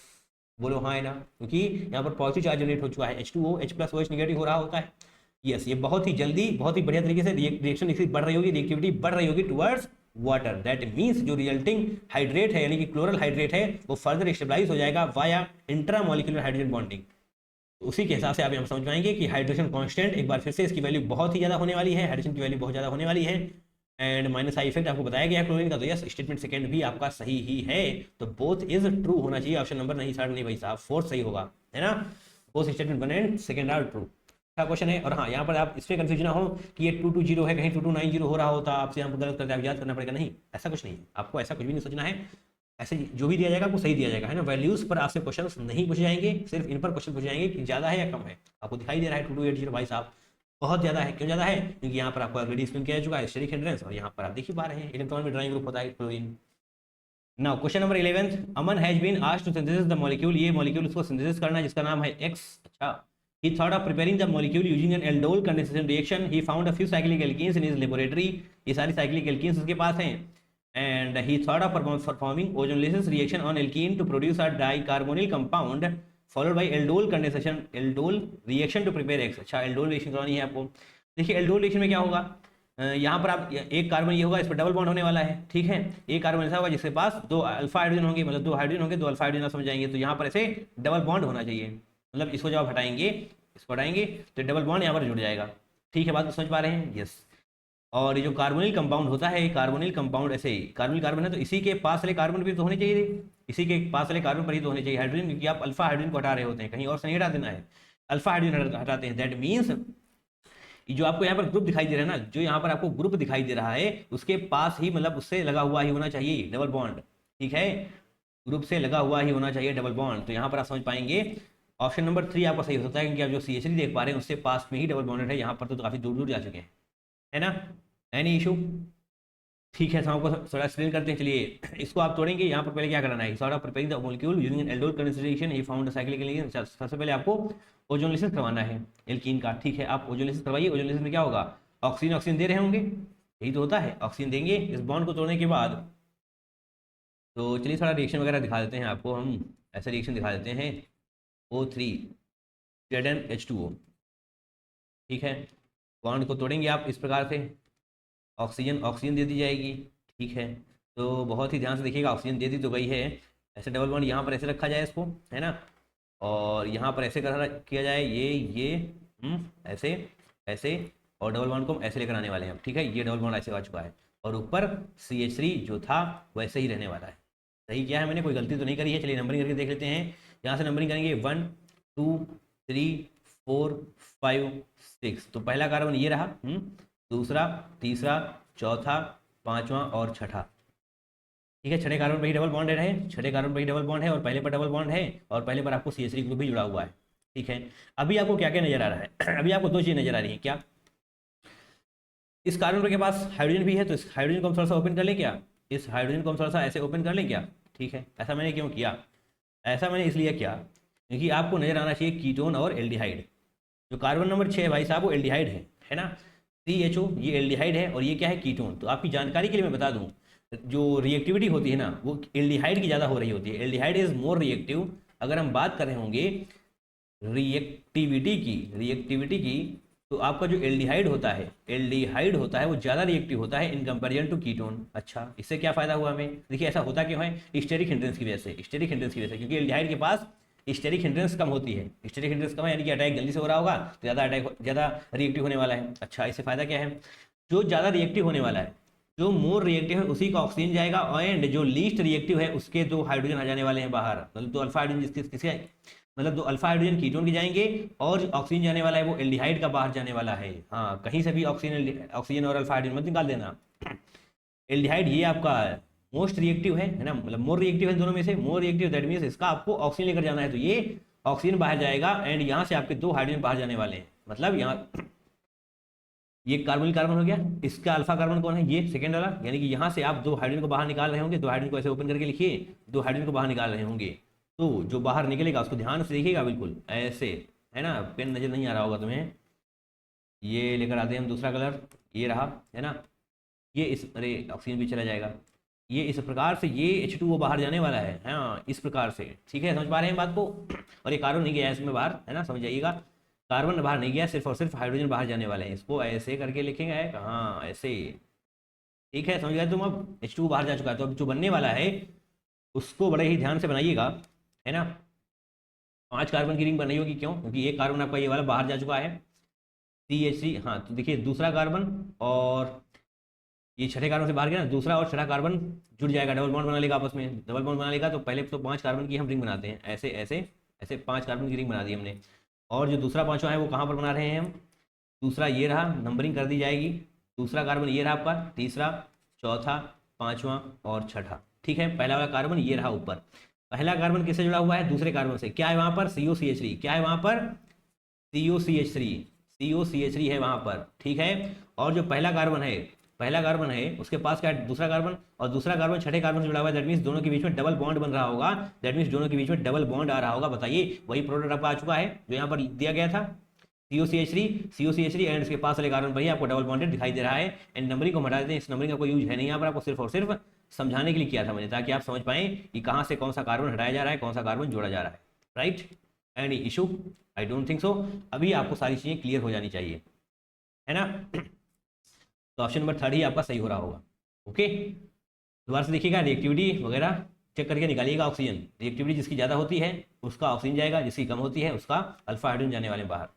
बोलो हाँ है ना, क्योंकि यहाँ पर पॉजिटिव चार्ज जनरेट हो चुका है, H2O H+OH निगेटिव हो रहा होता है, यस, ये बहुत ही जल्दी बहुत ही बढ़िया तरीके से रिएक्शन बढ़ रही होगी, रिएक्टिविटी बढ़ रही होगी टुवर्ड्स वाटर, दैट मीन्स जो रिजल्टिंग हाइड्रेट है यानी कि क्लोरल हाइड्रेट है वो फर्दर स्टेबलाइज हो जाएगा वाया इंट्रामोलिकुलर हाइड्रोजन बॉन्डिंग। उसी के हिसाब से आप यहाँ समझ पाएंगे कि हाइड्रेशन कांस्टेंट एक बार फिर से इसकी वैल्यू बहुत ही ज़्यादा होने वाली है, हाइड्रेशन की वैल्यू बहुत ज़्यादा होने वाली है, एंड माइनस आई इफेक्ट आपको बताया गया क्लोरीन का, तो यस स्टेटमेंट सेकंड भी आपका सही ही है, तो बोथ इज ट्रू होना चाहिए, ऑप्शन नंबर नहीं, थर्ड नहीं भाई साहब, फोर्थ सही होगा, है ना। Both statement 1 and second are true. अच्छा क्वेश्चन है। और हाँ, यहाँ पर आप इसमें कंफ्यूजन ना हो कि ये 220 है, कहीं 2290 हो रहा होता, आपसे यहाँ पर गलत करते आप याद करना पड़ेगा। नहीं, ऐसा कुछ नहीं है, आपको ऐसा कुछ भी नहीं सोचना है। ऐसे जो भी दिया जाएगा आपको सही दिया जाएगा, है ना। वैल्यूज पर आपसे क्वेश्चन नहीं पूछे जाएंगे, सिर्फ इन पर क्वेश्चन पूछे जाएंगे कि ज़्यादा है या कम है। आपको दिखाई दे रहा है 2280 भाई साहब बहुत ज़्यादा है। क्यों ज़्यादा है? क्योंकि यहाँ पर आपको ऑलरेडी एक्सप्लेन किया जा चुका है स्टेरिक हिंड्रेंस, और यहाँ पर आप देख ही पा रहे हैं इलेक्ट्रॉन में ड्राइंग ग्रुप होता है chlorine. Now question number 11, Aman has been asked to synthesis the molecule. ये मॉलिक्यूल उसको सिंथेसिस करना है जिसका नाम है एक्स। अच्छा, he thought of preparing the molecule using an aldol condensation reaction. He found a few cyclic alkenes in his laboratory. ये सारी cyclic alkenes उसके पास हैं, and he thought of performing ozonolysis reaction on alkene to produce a dicarbonyl compound followed by aldol condensation aldol reaction to prepare X। अच्छा, aldol reaction करवानी है आपको। देखिए aldol reaction में क्या होगा, यहाँ पर आप एक कार्बन ये होगा, इस पर डबल बॉन्ड होने वाला है, ठीक है। एक कार्बन ऐसा होगा जिसके पास दो अल्फा हाइड्रोजन होंगे, मतलब दो हाइड्रोजन होंगे, दो अल्फा हाइड्रोजन समझ जाएंगे। तो यहाँ पर ऐसे डबल बॉन्ड होना चाहिए, मतलब इसको जब आप हटाएंगे, इसको हटाएंगे तो डबल बॉन्ड यहाँ पर जुड़ जाएगा। ठीक है, बात तो समझ पा रहे हैं? यस। और ये जो कार्बोनिल कंपाउंड होता है, कार्बोनिल कंपाउंड ऐसे ही कार्बोनिल कार्बन है तो इसी के पास वाले कार्बन भी तो होने चाहिए, इसी के पास वाले कार्बन पर ही तो होने चाहिए हाइड्रोजन, क्योंकि आप अल्फा हाइड्रोजन को हटा रहे होते हैं, कहीं और से नहीं हटा देना है, अल्फा हाइड्रोजन हटाते हैं। दैट मीन्स जो आपको यहाँ पर ग्रुप दिखाई दे रहा है ना, जो यहाँ पर आपको ग्रुप दिखाई दे रहा है उसके पास ही, मतलब उससे लगा हुआ ही होना चाहिए डबल बॉन्ड। ठीक है, ग्रुप से लगा हुआ ही होना चाहिए डबल बॉन्ड। तो यहाँ पर आप समझ पाएंगे ऑप्शन नंबर 3 आपका सही हो सकता है, क्योंकि आप जो CH3 देख पा रहे हैं उससे पास में ही डबल बॉन्डेड है। यहाँ पर तो काफी दूर दूर जा चुके हैं, है ना। Any issue? ठीक है, आपको थोड़ा एक्सप्लेन करते हैं। चलिए, इसको आप तोड़ेंगे। यहाँ पर पहले क्या करना है, sort of preparing the molecule using an aldol concentration he found cyclic alkene. सबसे पहले आपको ओजोनोलिसिस करवाना है एल्कीन का। ठीक है, आप ओजोनोलिसिस करवाइए। ओजोनोलिसिस में क्या होगा, ऑक्सीजन ऑक्सीजन दे रहे होंगे, यही तो होता है, ऑक्सीजन देंगे इस बॉन्ड को तोड़ने के बाद। तो चलिए थोड़ा रिएक्शन वगैरह दिखा देते हैं आपको, हम ऐसा रिएक्शन दिखा देते हैं O3 ZnH2O। ठीक है, बॉन्ड को तोड़ेंगे आप इस प्रकार से, ऑक्सीजन ऑक्सीजन दे दी जाएगी। ठीक है, तो बहुत ही ध्यान से देखिएगा, ऑक्सीजन दे दी तो गई है। ऐसे डबल बॉन्ड यहाँ पर ऐसे रखा जाए इसको, है ना, और यहाँ पर ऐसे किया जाए, ये ऐसे ऐसे, और डबल बॉन्ड को हम ऐसे लेकर आने वाले हैं। ठीक है, ये डबल बॉन्ड ऐसे आ चुका है, और ऊपर CH3 जो था वैसे ही रहने वाला है। सही किया है मैंने, कोई गलती तो नहीं करी है। चलिए नंबरिंग करके देख लेते हैं। यहाँ से नंबरिंग करेंगे 1 2 3 4 5 6। तो पहला कार्बन ये रहा, दूसरा, तीसरा, चौथा, पांचवा और छठा। ठीक है, छठे कार्बन पर ही डबल बॉन्ड है, छठे कार्बन पर ही डबल बॉन्ड है, और पहले पर डबल बॉन्ड है, और पहले पर आपको CH3 ग्रुप भी जुड़ा हुआ है। ठीक है, अभी आपको क्या क्या नजर आ रहा है अभी आपको दो चीज़ें नजर आ रही है। क्या, इस कार्बन के पास हाइड्रोजन भी है, तो इस हाइड्रोजन को हम थोड़ा सा ओपन कर लें क्या, इस हाइड्रोजन को हम थोड़ा सा ऐसे ओपन कर लें क्या। ठीक है, ऐसा मैंने क्यों किया, ऐसा मैंने इसलिए किया क्योंकि आपको नजर आना चाहिए कीटोन और एल्डिहाइड। जो कार्बन नंबर 6 भाई साहब वो एल्डिहाइड है ना, CHO ये एल्डिहाइड है, और ये क्या है, कीटोन। तो आपकी जानकारी के लिए मैं बता दूं, जो रिएक्टिविटी होती है ना वो एल्डिहाइड की ज़्यादा हो रही होती है। Aldehyde is more reactive. अगर हम बात कर रहे होंगे रिएक्टिविटी की, तो आपका जो एल्डिहाइड होता है वो ज़्यादा रिएक्टिव होता है इन कंपेरिजन टू कीटोन। अच्छा, इससे क्या फ़ायदा हुआ हमें, देखिए ऐसा होता क्यों है, स्टेरिक हिंड्रेंस की वजह से, क्योंकि एल्डिहाइड के पास स्टेरिक हिंड्रेंस कम होती है। स्टेरिक हिंड्रेंस कम है यानी कि अटैक जल्दी से हो रहा होगा, तो ज़्यादा रिएक्टिव होने वाला है। अच्छा, इससे फ़ायदा क्या है, जो ज़्यादा रिएक्टिव होने वाला है, जो मोर रिएक्टिव है उसी का ऑक्सीजन जाएगा, एंड जो लीस्ट रिएक्टिव है उसके दो हाइड्रोजन आ जाने वाले हैं बाहर, मतलब दो अल्फा हाइड्रोजन किसके, मतलब दो अल्फा हाइड्रोजन कीटोन के जाएंगे, और ऑक्सीजन जाने वाला है वो एल्डिहाइड का बाहर जाने वाला है। हाँ, कहीं से भी ऑक्सीजन और अल्फा हाइड्रोजन मत निकाल देना। एल्डिहाइड ये आपका मोस्ट रिएक्टिव है ना, मतलब मोर रिएक्टिव है दोनों में से, मोर रिएक्टिव दैट मीन्स इसका आपको ऑक्सीजन लेकर जाना है, तो ये ऑक्सीजन बाहर जाएगा, एंड यहाँ से आपके दो हाइड्रोजन बाहर जाने वाले हैं। मतलब यहाँ ये कार्बोनिल कार्बन हो गया, इसका अल्फा कार्बन कौन है, ये सेकंड वाला, यानी कि यहाँ से आप दो हाइड्रोजन को बाहर निकाल रहे होंगे, दो हाइड्रोजन को ऐसे ओपन करके लिखिए, दो हाइड्रोजन को बाहर निकाल रहे होंगे, तो जो बाहर निकलेगा उसको ध्यान से देखिएगा, बिल्कुल ऐसे, है ना, पेन नजर नहीं आ रहा होगा तुम्हें, ये लेकर आते हैं हम दूसरा कलर, ये रहा, है ना, ये इस, अरे ऑक्सीजन भी चला जाएगा, ये इस प्रकार से ये H2O बाहर जाने वाला है, हाँ इस प्रकार से। ठीक है, समझ पा रहे हैं बात को, और ये कार्बन नहीं गया है इसमें बाहर, है ना, समझ जाइएगा, कार्बन बाहर नहीं गया, सिर्फ और सिर्फ हाइड्रोजन बाहर जाने वाले हैं। इसको ऐसे करके लिखेंगे, हाँ ऐसे। ठीक है, समझ गए तुम, अब H2O बाहर जा चुका है, तो अब जो बनने वाला है उसको बड़े ही ध्यान से बनाइएगा, है ना। 5 कार्बन की रिंग बनाई होगी, क्यों, क्योंकि एक कार्बन आपका ये वाला बाहर जा चुका है, CH3। हाँ, तो देखिए दूसरा कार्बन और ये छठे कार्बन से बाहर गया ना, दूसरा और छठा कार्बन जुड़ जाएगा, डबल बॉन्ड बना लेगा आपस में, डबल बॉन्ड बना लेगा, तो पहले तो 5 कार्बन की हम रिंग बनाते हैं, ऐसे ऐसे ऐसे 5 कार्बन की रिंग बना दी हमने। और जो दूसरा पांचवा है वो कहाँ पर बना रहे हैं हम, दूसरा ये रहा, नंबरिंग कर दी जाएगी, दूसरा कार्बन ये रहा आपका, तीसरा, चौथा, पांचवा और छठा। ठीक है, पहला वाला कार्बन ये रहा ऊपर। पहला कार्बन किससे जुड़ा हुआ है, दूसरे कार्बन से। क्या है वहां पर, COCH3। क्या है वहां पर, COCH3। COCH3 है वहां पर। ठीक है, और जो पहला कार्बन है, पहला कार्बन है उसके पास क्या है, दूसरा कार्बन, और दूसरा कार्बन छठे कार्बन से जुड़ा हुआ है। दैट मीन्स दोनों के बीच में डबल बॉन्ड बन रहा होगा। दैट मीन्स दोनों के बीच में डबल बॉन्ड आ रहा होगा। बताइए, वही प्रोडक्ट आपका आ चुका है जो यहाँ पर दिया गया था, COCH3 एंड इसके पास वाले कार्बन पर ही आपको डबल बॉन्डेड दिखाई दे रहा है। एंड नंबरिंग को हटा देते हैं, इस नंबरिंग का कोई यूज है नहीं यहाँ पर, आपको सिर्फ और सिर्फ समझाने के लिए किया था मैंने, ताकि आप समझ पाएं कि कहाँ से कौन सा कार्बन हटाया जा रहा है, कौन सा कार्बन जोड़ा जा रहा है। Right, any issue, I don't think so. अभी आपको सारी चीज़ें क्लियर हो जानी चाहिए, है ना। तो ऑप्शन नंबर 3 ही आपका सही हो रहा होगा। ओके, दोबारा से देखिएगा, रिएक्टिविटी वगैरह चेक करके निकालिएगा। ऑक्सीजन रिएक्टिविटी जिसकी ज़्यादा होती है उसका ऑक्सीजन जाएगा, जिसकी कम होती है उसका अल्फा हाइड्रोजन जाने वाले बाहर।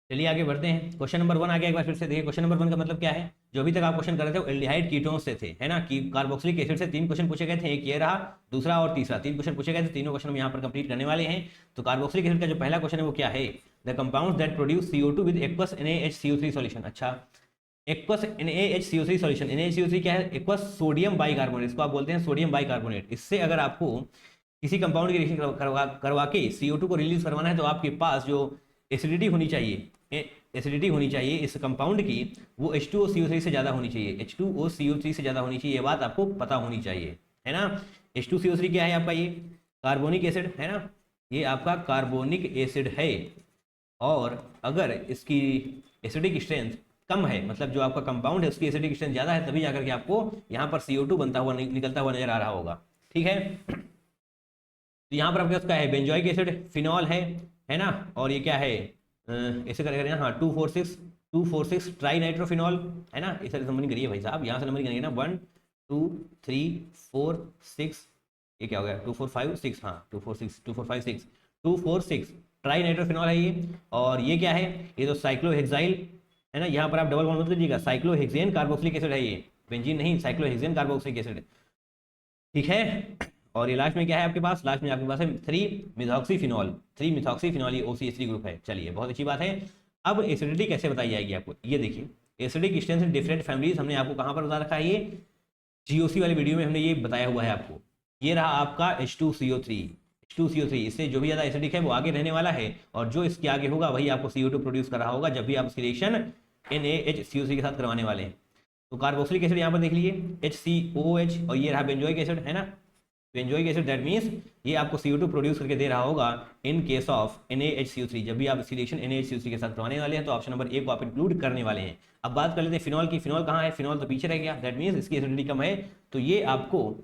चलिए आगे बढ़ते हैं। क्वेश्चन नंबर 1 आ गया, एक बार फिर से देखिए। क्वेश्चन नंबर 1 का मतलब क्या है, जो अभी तक आप क्वेश्चन कर रहे थे वो एल्डिहाइड कीटोन से थे, है ना, कि कार्बोक्सिलिक एसिड से 3 क्वेश्चन पूछे गए थे, एक ये रहा, दूसरा और तीसरा, 3 क्वेश्चन पूछे गए थे। तीनों क्वेश्चन हम यहाँ पर कंप्लीट करने वाले हैं। तो कार्बोक्सिलिक एसिड का जो पहला क्वेश्चन है वो क्या है, the compound that produce CO2 with aqueous NaHCO3 solution. अच्छा, एक्वस NaHCO3 सॉल्यूशन, NaHCO3 क्या है, एक्वस सोडियम बाइकार्बोनेट, इसको आप बोलते हैं सोडियम बाइकार्बोनेट। इससे अगर आपको किसी कंपाउंड की रिएक्शन करवा के CO2 को रिलीज करवाना है, तो आपके पास जो एसिडिटी होनी चाहिए, एसिडिटी होनी चाहिए इस कंपाउंड की, वो H2OCO3 से ज़्यादा होनी चाहिए, H2OCO3 से ज़्यादा होनी चाहिए। ये बात आपको पता होनी चाहिए, है ना। H2CO3 क्या है आपका, ये कार्बोनिक एसिड है ना, ये आपका कार्बोनिक एसिड है। और अगर इसकी एसिडिक स्ट्रेंथ कम है, मतलब जो आपका कंपाउंड है उसकी एसिडिक स्ट्रेंथ ज़्यादा है, तभी जाकर के आपको यहाँ पर CO2 बनता हुआ निकलता हुआ नजर आ रहा होगा। ठीक है, तो यहाँ पर आपके पास क्या है, बेंजोइक एसिड, फिनॉल है ना, और ये क्या है, ऐसे करेंगे ना, हाँ 246 ट्राई नाइट्रोफिनॉल, है ना। इस तरह से नंबरिंग करिए भाई साहब, यहाँ से नंबरिंग करेंगे ना, 1 2 3 4 6, ये क्या हो गया, 2 4 5 6, हाँ 2 4 5 6 2 4 6 ट्राई नाइट्रोफिनॉल है ये। और ये क्या है, ये तो साइक्लोहेक्साइल, है ना, यहाँ पर आप डबल बॉन्ड मत कीजिएगा, साइक्लोहेक्सेन कार्बोक्सिलिक एसिड है ये, बेंजीन नहीं, साइक्लोहेक्सेन कार्बोक्सिलिक एसिड। ठीक है, और ये लास्ट में क्या है आपके पास, लास्ट में आपके पास है 3 मिथॉक्सीफिनॉल, 3 मिथॉक्सीफिनॉल, ये OCH3 ग्रुप है। चलिए, बहुत अच्छी बात है। अब एसिडिटी कैसे बताई जाएगी आपको, ये देखिए, acidic strength in different families हमने आपको कहाँ पर बता रखा है, ये GOC वाली वीडियो में हमने ये बताया हुआ है आपको। ये रहा आपका H2CO3, इससे जो भी ज़्यादा एसिडिक है वो आगे रहने वाला है, और जो इसके आगे होगा वही आपको CO2 प्रोड्यूस कर रहा होगा, जब भी आप इसकी रिएक्शन NaHCO3 के साथ करवाने वाले हैं। तो कार्बोक्सिलिक एसिड यहाँ पर देख लीजिए, HCOOH, और ये रहा बेंजोइक एसिड, है ना, बेंजोइक एसिड। दैट मीन्स ये आपको CO2 प्रोड्यूस करके दे रहा होगा इन केस ऑफ NaHCO3, जब भी आप इसकी रिएक्शन NaHCO3 के साथ करवाने वाले हैं। तो ऑप्शन नंबर 1 को आप इंक्लूड करने वाले हैं। अब बात कर लेते हैं फिनॉल की। फिनॉल कहाँ है, फिनॉल तो पीछे रह गया। दैट मीन्स इसकी एसिडिटी कम है, तो ये आपको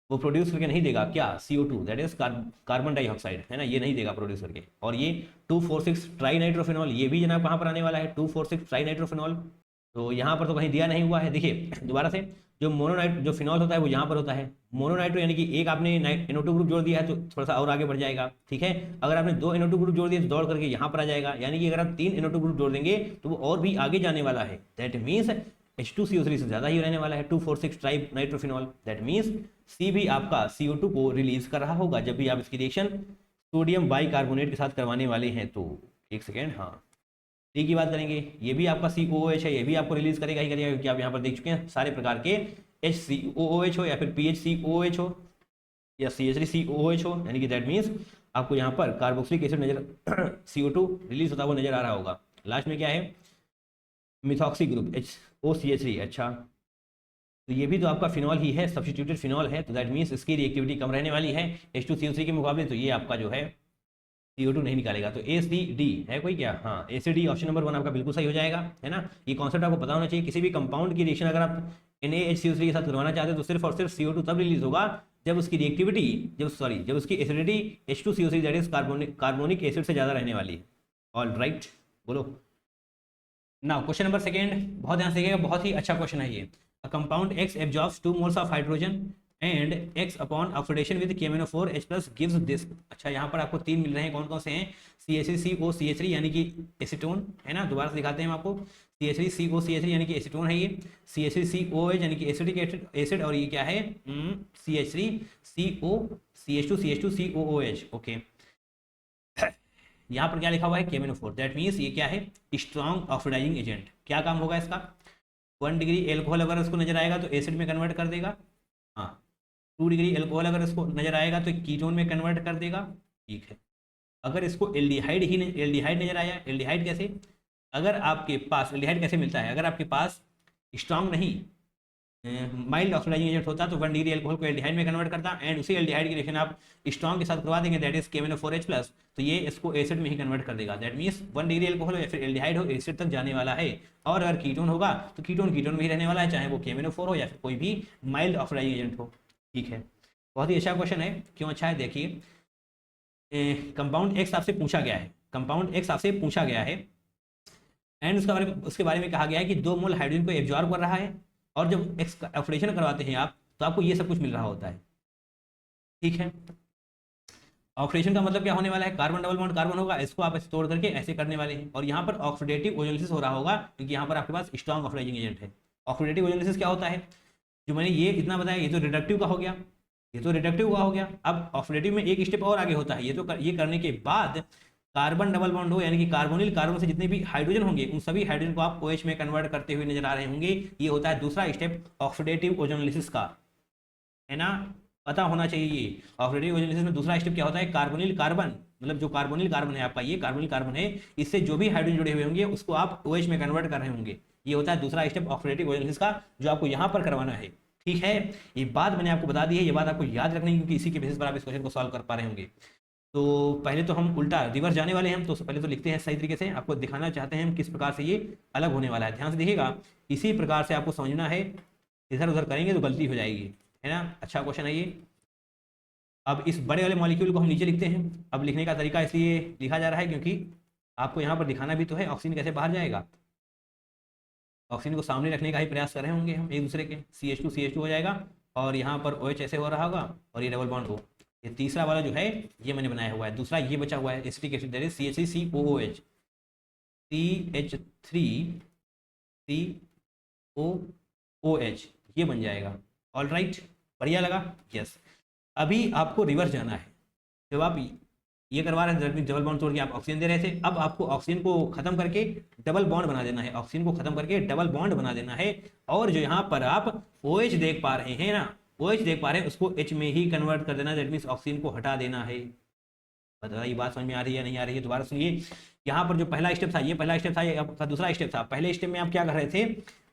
वो प्रोड्यूस करके नहीं देगा क्या, CO2, that is carbon dioxide, है ना, ये नहीं देगा प्रोड्यूस करके। और ये 246 ट्राई नाइट्रोफिनॉल, ये भी जनाब कहाँ पर आने वाला है, 246 ट्राई नाइट्रोफिनॉल। तो यहाँ पर तो कहीं दिया नहीं हुआ है। देखिए दोबारा से, जो मोनोनाइट जो फिनॉल होता है वो यहाँ पर होता है, मोनोनाइट्रो, यानी कि एक आपने NO2 ग्रुप जोड़ दिया है तो थोड़ा सा और आगे बढ़ जाएगा। ठीक है, अगर आपने 2 NO2 ग्रुप जोड़ दिए तो दौड़ करके यहाँ पर आ जाएगा, यानी कि अगर आप 3 NO2 ग्रुप जोड़ देंगे तो वो और भी आगे जाने वाला है। दैट मीन्स H2CO3 से ज़्यादा ही रहने वाला है, 246 try nitrophenol. That means C भी आपका CO2 को रिलीज कर रहा होगा जब भी आप इसकी रिएक्शन सोडियम बाइकार्बोनेट के साथ करवाने वाले हैं। तो एक सेकेंड, हाँ डी की बात करेंगे, ये भी आपका COOH है, ये भी आपको रिलीज करेगा ही करेगा, क्योंकि आप यहाँ पर देख चुके हैं सारे प्रकार के HCOOH हो या फिर PHCOOH हो या CH3COOH हो, यानी कि दैट मीन्स आपको यहाँ पर कार्बोक्सिलिक एसिड नजर CO2 रिलीज होता हुआ नजर आ रहा होगा। लास्ट में क्या है, मिथॉक्सी ग्रुप HOCH3। अच्छा, तो ये भी तो आपका फिनॉल ही है, सब्स्टिट्यूटेड फिनॉल है, तो दैट मीन्स इसकी रिएक्टिविटी कम रहने वाली है H2CO3 के मुकाबले। तो ये आपका जो है CO2 नहीं निकालेगा। तो ACD है कोई क्या, हाँ ACD ऑप्शन नंबर 1 आपका बिल्कुल सही हो जाएगा, है ना। ये कॉन्सेप्ट आपको पता होना चाहिए। किसी भी कंपाउंड की रिएक्शन अगर आप NaHCO3 के साथ करवाना चाहते हैं तो सिर्फ और सिर्फ CO2 तब रिलीज होगा जब उसकी रिएक्टिविटी, जब उसकी acidity H2CO3 that is carbonic acid से ज़्यादा रहने वाली है। ऑल राइट, बोलो नाउ क्वेश्चन नंबर 2, बहुत ध्यान से देखिएगा, बहुत ही अच्छा क्वेश्चन है ये। A compound X absorbs 2 moles of hydrogen and X upon oxidation with KMnO4H+ gives this. अच्छा, यहाँ पर आपको 3 मिल रहे हैं, कौन कौन से हैं, CH3COCH3 यानी कि एसीटोन, है ना, दोबारा से दिखाते हैं हम आपको, CH3COCH3 यानी कि एसीटोन है ये, CH3COOH यानी कि एसिडिक एसिड, और ये क्या है, CH3CO CH2COOH। ओके, यहाँ पर क्या लिखा हुआ है KMnO4, दैट मीन्स ये क्या है स्ट्रॉन्ग ऑक्सीडाइजिंग एजेंट। क्या काम होगा इसका, 1 डिग्री एल्कोहल अगर इसको नजर आएगा तो एसिड में कन्वर्ट कर देगा, हाँ 2 डिग्री एल्कोहल अगर इसको नजर आएगा तो कीटोन में कन्वर्ट कर देगा, ठीक है। अगर इसको एल्डिहाइड ही एल्डिहाइड नजर आया, एल्डिहाइड कैसे, अगर आपके पास एल्डिहाइड कैसे मिलता है, अगर आपके पास स्ट्रॉन्ग नहीं माइल्ड ऑक्सीडाइजिंग एजेंट होता तो 1 डिग्री एल्कोहल को एल्डिहाइड में कन्वर्ट करता, एंड उसी एल्डिहाइड की रिएक्शन आप स्ट्रॉन्ग के साथ करवा देंगे, दैट इज KMnO4H+, तो ये इसको एसिड में ही कन्वर्ट कर देगा। दैट मीन्स 1 डिग्री एल्कोहल हो या फिर एल्डिहाइड हो, एसिड तक जाने वाला है। और अगर कीटोन होगा तो कीटोन कीटोन में ही रहने वाला है, चाहे वो KMnO4 हो या फिर कोई भी माइल्ड ऑक्सीडाइजिंग एजेंट हो, ठीक है। बहुत ही अच्छा क्वेश्चन है, क्यों अच्छा है देखिए, कंपाउंड एक्स आपसे पूछा गया है, कंपाउंड एक्स आपसे पूछा गया है, एंड उसके बारे में कहा गया है कि 2 मोल हाइड्रोजन को एब्जॉर्ब कर रहा है, और जब एक्स ऑक्सीडेशन करवाते हैं आप तो आपको ये सब कुछ मिल रहा होता है, ठीक है। ऑक्सीडेशन का मतलब क्या होने वाला है, कार्बन डबल बॉन्ड कार्बन होगा, इसको आप ऐसे तोड़ करके ऐसे करने वाले हैं, और यहाँ पर ऑक्सीडेटिव ओजोलिसिस हो रहा होगा, क्योंकि यहाँ पर आपके पास स्ट्रॉन्ग ऑक्सीडाइजिंग एजेंट है। ऑक्सीडेटिव ओजोलिसिस क्या होता है, जो मैंने ये इतना बताया, ये तो रिडक्टिव का हो गया, ये तो रिडक्टिव का हो गया। अब ऑक्सीडेटिव में एक स्टेप और आगे होता है, ये करने के बाद कार्बन डबल बॉन्ड हो, यानी कि कार्बोनिल कार्बन से जितने भी हाइड्रोजन होंगे उन सभी हाइड्रोजन को आप OH में कन्वर्ट करते हुए नजर आ रहे होंगे। ये होता है दूसरा स्टेप ऑक्सीडेटिव ओजोलिसिस का, है ना, पता होना चाहिए ये। ऑक्सीडेटिव ओजोलिसिस में दूसरा स्टेप क्या होता है, कार्बोनिल कार्बन, मतलब जो कार्बोनिल कार्बन है आपका, ये कार्बोनिल कार्बन है, इससे जो भी हाइड्रोजन जुड़े हुए होंगे उसको आप OH में कन्वर्ट कर रहे होंगे। ये होता है दूसरा स्टेप ऑक्सीडेटिव ओजोलिसिस का, जो आपको यहाँ पर करवाना है, ठीक है। ये बात मैंने आपको बता दी है, ये बात आपको याद रखनी है, क्योंकि इसी के बेसिस पर आप इस क्वेश्चन को सॉल्व कर पा रहे होंगे। तो पहले तो हम उल्टा रिवर्स जाने वाले हैं, तो पहले तो लिखते हैं सही तरीके से, आपको दिखाना चाहते हैं हम किस प्रकार से ये अलग होने वाला है। ध्यान से देखिएगा, इसी प्रकार से आपको समझना है, इधर उधर करेंगे तो गलती हो जाएगी, है ना। अच्छा क्वेश्चन है ये। अब इस बड़े वाले मॉलिक्यूल को हम नीचे लिखते हैं। अब लिखने का तरीका इसलिए लिखा जा रहा है क्योंकि आपको यहाँ पर दिखाना भी तो है ऑक्सीजन कैसे बाहर जाएगा। ऑक्सीजन को सामने रखने का ही प्रयास कर रहे होंगे हम एक दूसरे के, CH2 हो जाएगा, और यहाँ पर OH ऐसे हो रहा होगा, और ये डबल बॉन्ड हो। ये तीसरा वाला जो है ये मैंने बनाया हुआ है, दूसरा ये बचा हुआ है acetic acid, that is CH3COOH, CH3COOH ये बन जाएगा। ऑल राइट, बढ़िया लगा, यस। अभी आपको रिवर्स जाना है, जब आप ये करवा रहे थे डबल बॉन्ड तोड़ के आप ऑक्सीजन दे रहे थे, अब आपको ऑक्सीजन को खत्म करके डबल बॉन्ड बना देना है, ऑक्सीजन को खत्म करके डबल बॉन्ड बना देना है। और जो यहाँ पर आप OH देख पा रहे हैं ना, OH देख पा रहे हैं, उसको H में ही कन्वर्ट कर देना, दैट मीन्स ऑक्सीजन को हटा देना है। बताइए बात समझ में आ रही है नहीं आ रही है, दोबारा सुनिए। यहाँ पर जो पहला स्टेप था, ये पहला स्टेप था, ये आपका दूसरा स्टेप था। पहले स्टेप में आप क्या कर रहे थे,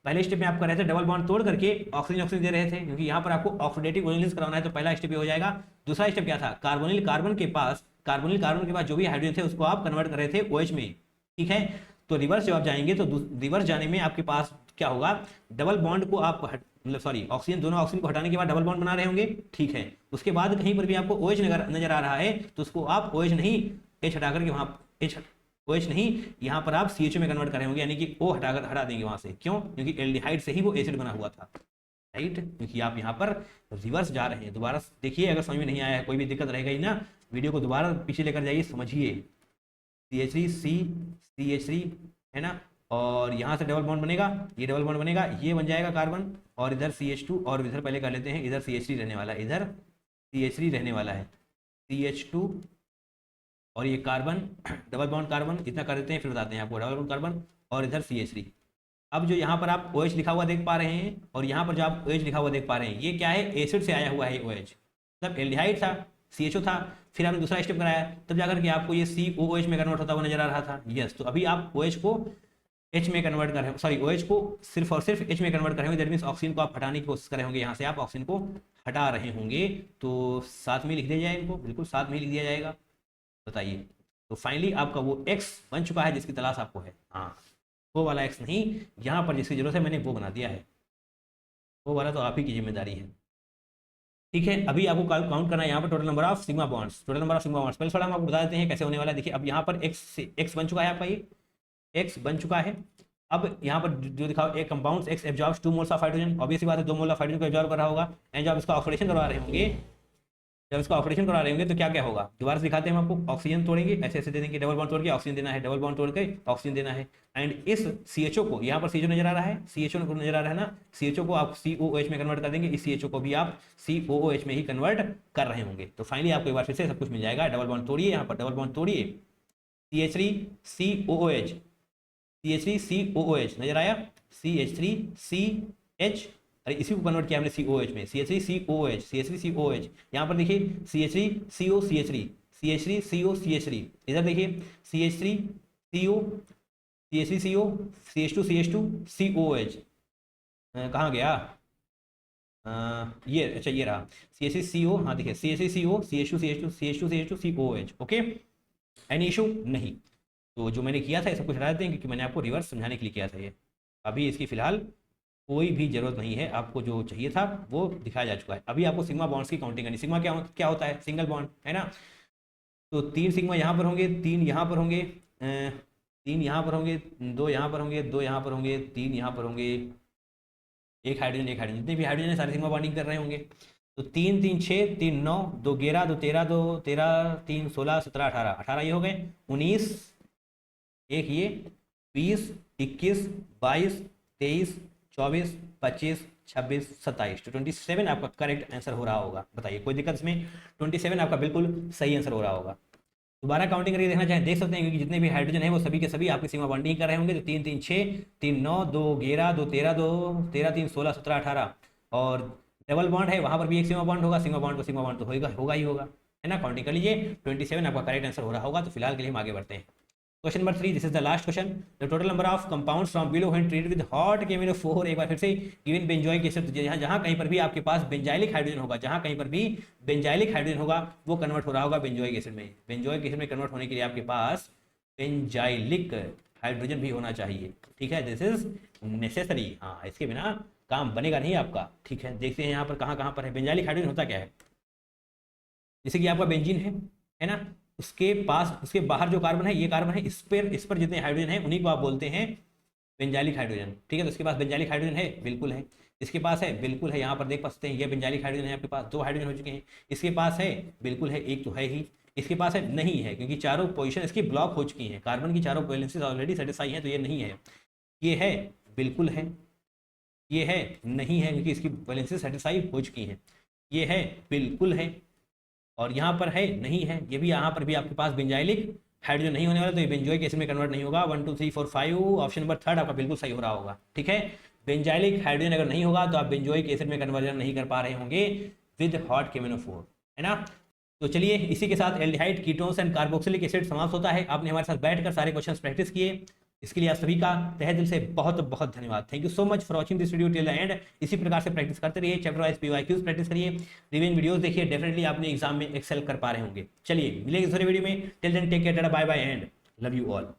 पहले स्टेप में आप कर रहे थे डबल बॉन्ड तोड़ करके ऑक्सीजन दे रहे थे, क्योंकि यहाँ पर आपको ऑक्सीडेटिव ओजोलिसिस कराना है, तो पहला स्टेप ये हो जाएगा। दूसरा स्टेप क्या था, कार्बोनिल कार्बन के पास जो भी हाइड्रोजन थे उसको आप कन्वर्ट कर रहे थे OH में, ठीक है। तो रिवर्स जब आप जाएंगे तो रिवर्स जाने में आपके पास क्या होगा, डबल बॉन्ड को आप मतलब सॉरी ऑक्सीजन, दोनों ऑक्सीजन को हटाने के बाद डबल बॉन्ड बना रहे होंगे, ठीक है। उसके बाद कहीं पर भी आपको OH नजर आ रहा है तो उसको आप OH नहीं, H हटा करके वहाँ OH नहीं, यहाँ पर आप CHO में कन्वर्ट कर रहे होंगे, यानी कि O हटा देंगे वहां से। क्यों, क्योंकि एल्डिहाइड से ही वो एसिड बना हुआ था, राइट। क्योंकि आप यहाँ पर रिवर्स जा रहे हैं। दोबारा देखिए, अगर समझ में नहीं आया है, कोई भी दिक्कत रहेगा ही ना, वीडियो को दोबारा पीछे लेकर जाइए, समझिए। CH3 है ना, और यहाँ से डबल बॉन्ड बनेगा, ये डबल बॉन्ड बनेगा, ये बन जाएगा कार्बन, और इधर CH2, और इधर पहले कर लेते हैं, इधर CH3 रहने वाला है, इधर CH3 रहने वाला है, CH2 और ये कार्बन, डबल बॉन्ड कार्बन, इतना कर देते हैं, फिर बताते हैं आपको, डबल बॉन्ड कार्बन और इधर CH3। अब जो यहाँ पर आप OH लिखा हुआ देख पा रहे हैं, और यहाँ पर जो आप OH लिखा हुआ देख पा रहे हैं, ये क्या है, एसिड से आया हुआ है OH, मतलब एल्डिहाइड था, CHO था, फिर आपने दूसरा स्टेप कराया, तब जाकर के आपको ये COOH में कन्वर्ट होता हुआ नजर आ रहा था, यस। तो अभी आप OH को H में कन्वर्ट कर रहे हो, सॉरी OH को सिर्फ और सिर्फ H में कन्वर्ट कर रहे होंगे, दैट मीन्स ऑक्सीजन को आप हटाने की कोशिश कर रहे होंगे, यहाँ से आप ऑक्सीजन को हटा रहे होंगे। तो साथ में लिख दिया जाए इनको, बिल्कुल साथ में लिख दिया जाएगा, बताइए। तो फाइनली आपका वो X बन चुका है जिसकी तलाश आपको है, हाँ वो वाला X नहीं, यहाँ पर जिसकी जरूरत है मैंने वो बना दिया है, वो वाला तो आप ही की जिम्मेदारी है, ठीक है। अभी आपको काउंट करना है यहाँ पर total number of sigma bonds, total number of sigma bonds. पहले थोड़ा हम आपको बता देते हैं कैसे होने वाला है। देखिए अब यहाँ पर X बन चुका है, आपका ये X बन चुका है। अब यहाँ पर जो दिखाओ, एक compound X absorbs 2 moles of hydrogen, obviously बात है 2 मोल ऑफ हाइड्रोजन को एब्जॉर्ब कर रहा होगा, एंड जब इसका ऑक्सीडेशन करवा रहे होंगे, जब इसका ऑपरेशन करा रहे होंगे तो क्या क्या होगा, दोबारा से दिखाते हैं हम आपको। ऑक्सीजन तोड़ेंगे, ऐसे ऐसे दे देंगे, डबल बॉन्ड तोड़ के ऑक्सीजन देना है, डबल बॉन्ड तोड़ के ऑक्सीजन देना है, एंड इस CHO को, यहाँ पर CHO नजर आ रहा है, CHO नजर आ रहा है ना, CHO को आप COOH में कन्वर्ट कर देंगे, इस CHO को भी आप COOH में ही कन्वर्ट कर रहे होंगे। तो फाइनली आपको एक बार फिर से सब कुछ मिल जाएगा। डबल बॉन्ड तोड़िए, यहाँ पर डबल बॉन्ड तोड़िए, CH3COOH, CH3COOH नजर आया, CH3CH, अरे इसी को कन्वर्ट किया हमने COH में, CH3COOH, CH3COOH। यहाँ पर देखिए CH3CO, CH3CO, इधर देखिए CH3CO, CH3CO, CH2, COOH। कहाँ गया? ये अच्छा ये रहा CH3CO, हाँ देखिए CH3CO, CH2, COOH। Okay, any issue नहीं। तो जो मैंने किया था ये सब कुछ हटा देते हैं, क्योंकि मैंने आपको रिवर्स समझाने के लिए किया था ये। अभी इसकी फिलहाल कोई भी जरूरत नहीं है, आपको जो चाहिए था वो दिखाया जा चुका है। अभी आपको सिग्मा बॉन्ड्स की काउंटिंग करनी। सिग्मा क्या होता है? सिंगल बॉन्ड है ना। तो 3 सिग्मा यहाँ पर होंगे, 3 यहाँ पर होंगे, 3 यहाँ पर होंगे, 2 यहाँ पर होंगे, 2 यहाँ पर होंगे, 3 यहाँ पर होंगे, एक हाइड्रोजन, जितने भी हाइड्रोजन है सारे सिग्मा बॉन्डिंग कर रहे होंगे। तो 3 3 6, 3 9, 2 11, 2 13, 2 13, 3 16, 17, 18, 18 ये हो गए, 19, एक ये, 20, 21, 22, 23, 24, 25, 26, 27, तो 27 आपका करेक्ट आंसर हो रहा होगा। बताइए कोई दिक्कत इसमें? 27 आपका बिल्कुल सही आंसर हो रहा होगा। दोबारा काउंटिंग करके देखना चाहें देख सकते हैं, क्योंकि जितने भी हाइड्रोजन है वो सभी के सभी आपकी सिग्मा बॉन्डिंग कर रहे होंगे। तो 3 3 6, 3 9, 2 11, 2 13, 2 13, 3 16, 17, 18, और डबल बॉन्ड है वहां पर भी एक सिग्मा बॉन्ड होगा। सिग्मा बॉन्ड तो होगा ही होगा, है ना। काउंटिंग कर लीजिए, 27 आपका करेक्ट आंसर हो रहा होगा। तो फिलहाल के लिए हम आगे बढ़ते हैं। Question number 3, this is the last question. The total number of compounds from below when treated with hot KMnO4, एक बार फिर से, गिवन बेंजोइक एसिड, जहां कहीं पर भी आपके पास बेंजाइलिक हाइड्रोजन होगा, जहां कहीं पर भी बेंजाइलिक हाइड्रोजन होगा वो कन्वर्ट हो रहा होगा बेंजोइक एसिड में। बेंजोइक एसिड में कन्वर्ट होने के लिए आपके पास बेंजाइलिक हाइड्रोजन भी होना चाहिए, ठीक है। दिस इज नेसेसरी, हाँ इसके बिना काम बनेगा नहीं आपका, ठीक है। देखते हैं यहाँ पर कहाँ पर है बेंजाइलिक हाइड्रोजन। होता क्या है, जैसे कि आपका बेंजीन है ना, उसके पास, उसके बाहर जो कार्बन है ये कार्बन है, इस पर जितने हाइड्रोजन है उन्हीं को आप बोलते हैं बेंजाइलिक हाइड्रोजन, ठीक है। तो इसके पास बेंजाइलिक हाइड्रोजन है, बिल्कुल है। इसके पास है, बिल्कुल है। यहाँ पर देख सकते हैं ये बेंजाइलिक हाइड्रोजन है, आपके पास 2 हाइड्रोजन हो चुके हैं। इसके पास है, बिल्कुल है, एक तो है ही। इसके पास है, नहीं है, क्योंकि चारों पोजीशन इसकी ब्लॉक हो चुकी हैं, कार्बन की चारों वैलेंसीज ऑलरेडी सेटिस्फाई हैं, तो ये नहीं है। ये है, बिल्कुल है। ये है, नहीं है, क्योंकि इसकी वैलेंसीज सेटिस्फाई हो चुकी हैं। ये है, बिल्कुल है, और यहाँ पर है, नहीं है। ये भी, यहाँ पर भी आपके पास बेंजाइलिक हाइड्रोजन नहीं होने वाला, तो ये बेंजोइक एसिड में कन्वर्ट नहीं होगा। 1 2 3 4 5, ऑप्शन नंबर 3 आपका बिल्कुल सही हो रहा होगा, ठीक है। बेंजाइलिक हाइड्रोजन अगर नहीं होगा तो आप बेंजोइक एसिड में कन्वर्जन नहीं कर पा रहे होंगे विद हॉट KMnO4, है ना। तो चलिए इसी के साथ aldehyde, ketones and carboxylic acid समाप्त होता है। आपने हमारे साथ बैठकर सारे क्वेश्चंस प्रैक्टिस किए, इसके लिए आप सभी का तहे दिल से बहुत बहुत धन्यवाद। Thank you so much for watching this video till the end. इसी प्रकार से प्रैक्टिस करते रहिए, चैप्टर वाइज PYQs प्रैक्टिस करिए, रिवीजन वीडियोस देखिए, डेफिनेटली आपने एग्जाम में एक्सेल कर पा रहे होंगे। चलिए मिलेंगे दूसरे वीडियो में, till then take care, bye bye and love you all.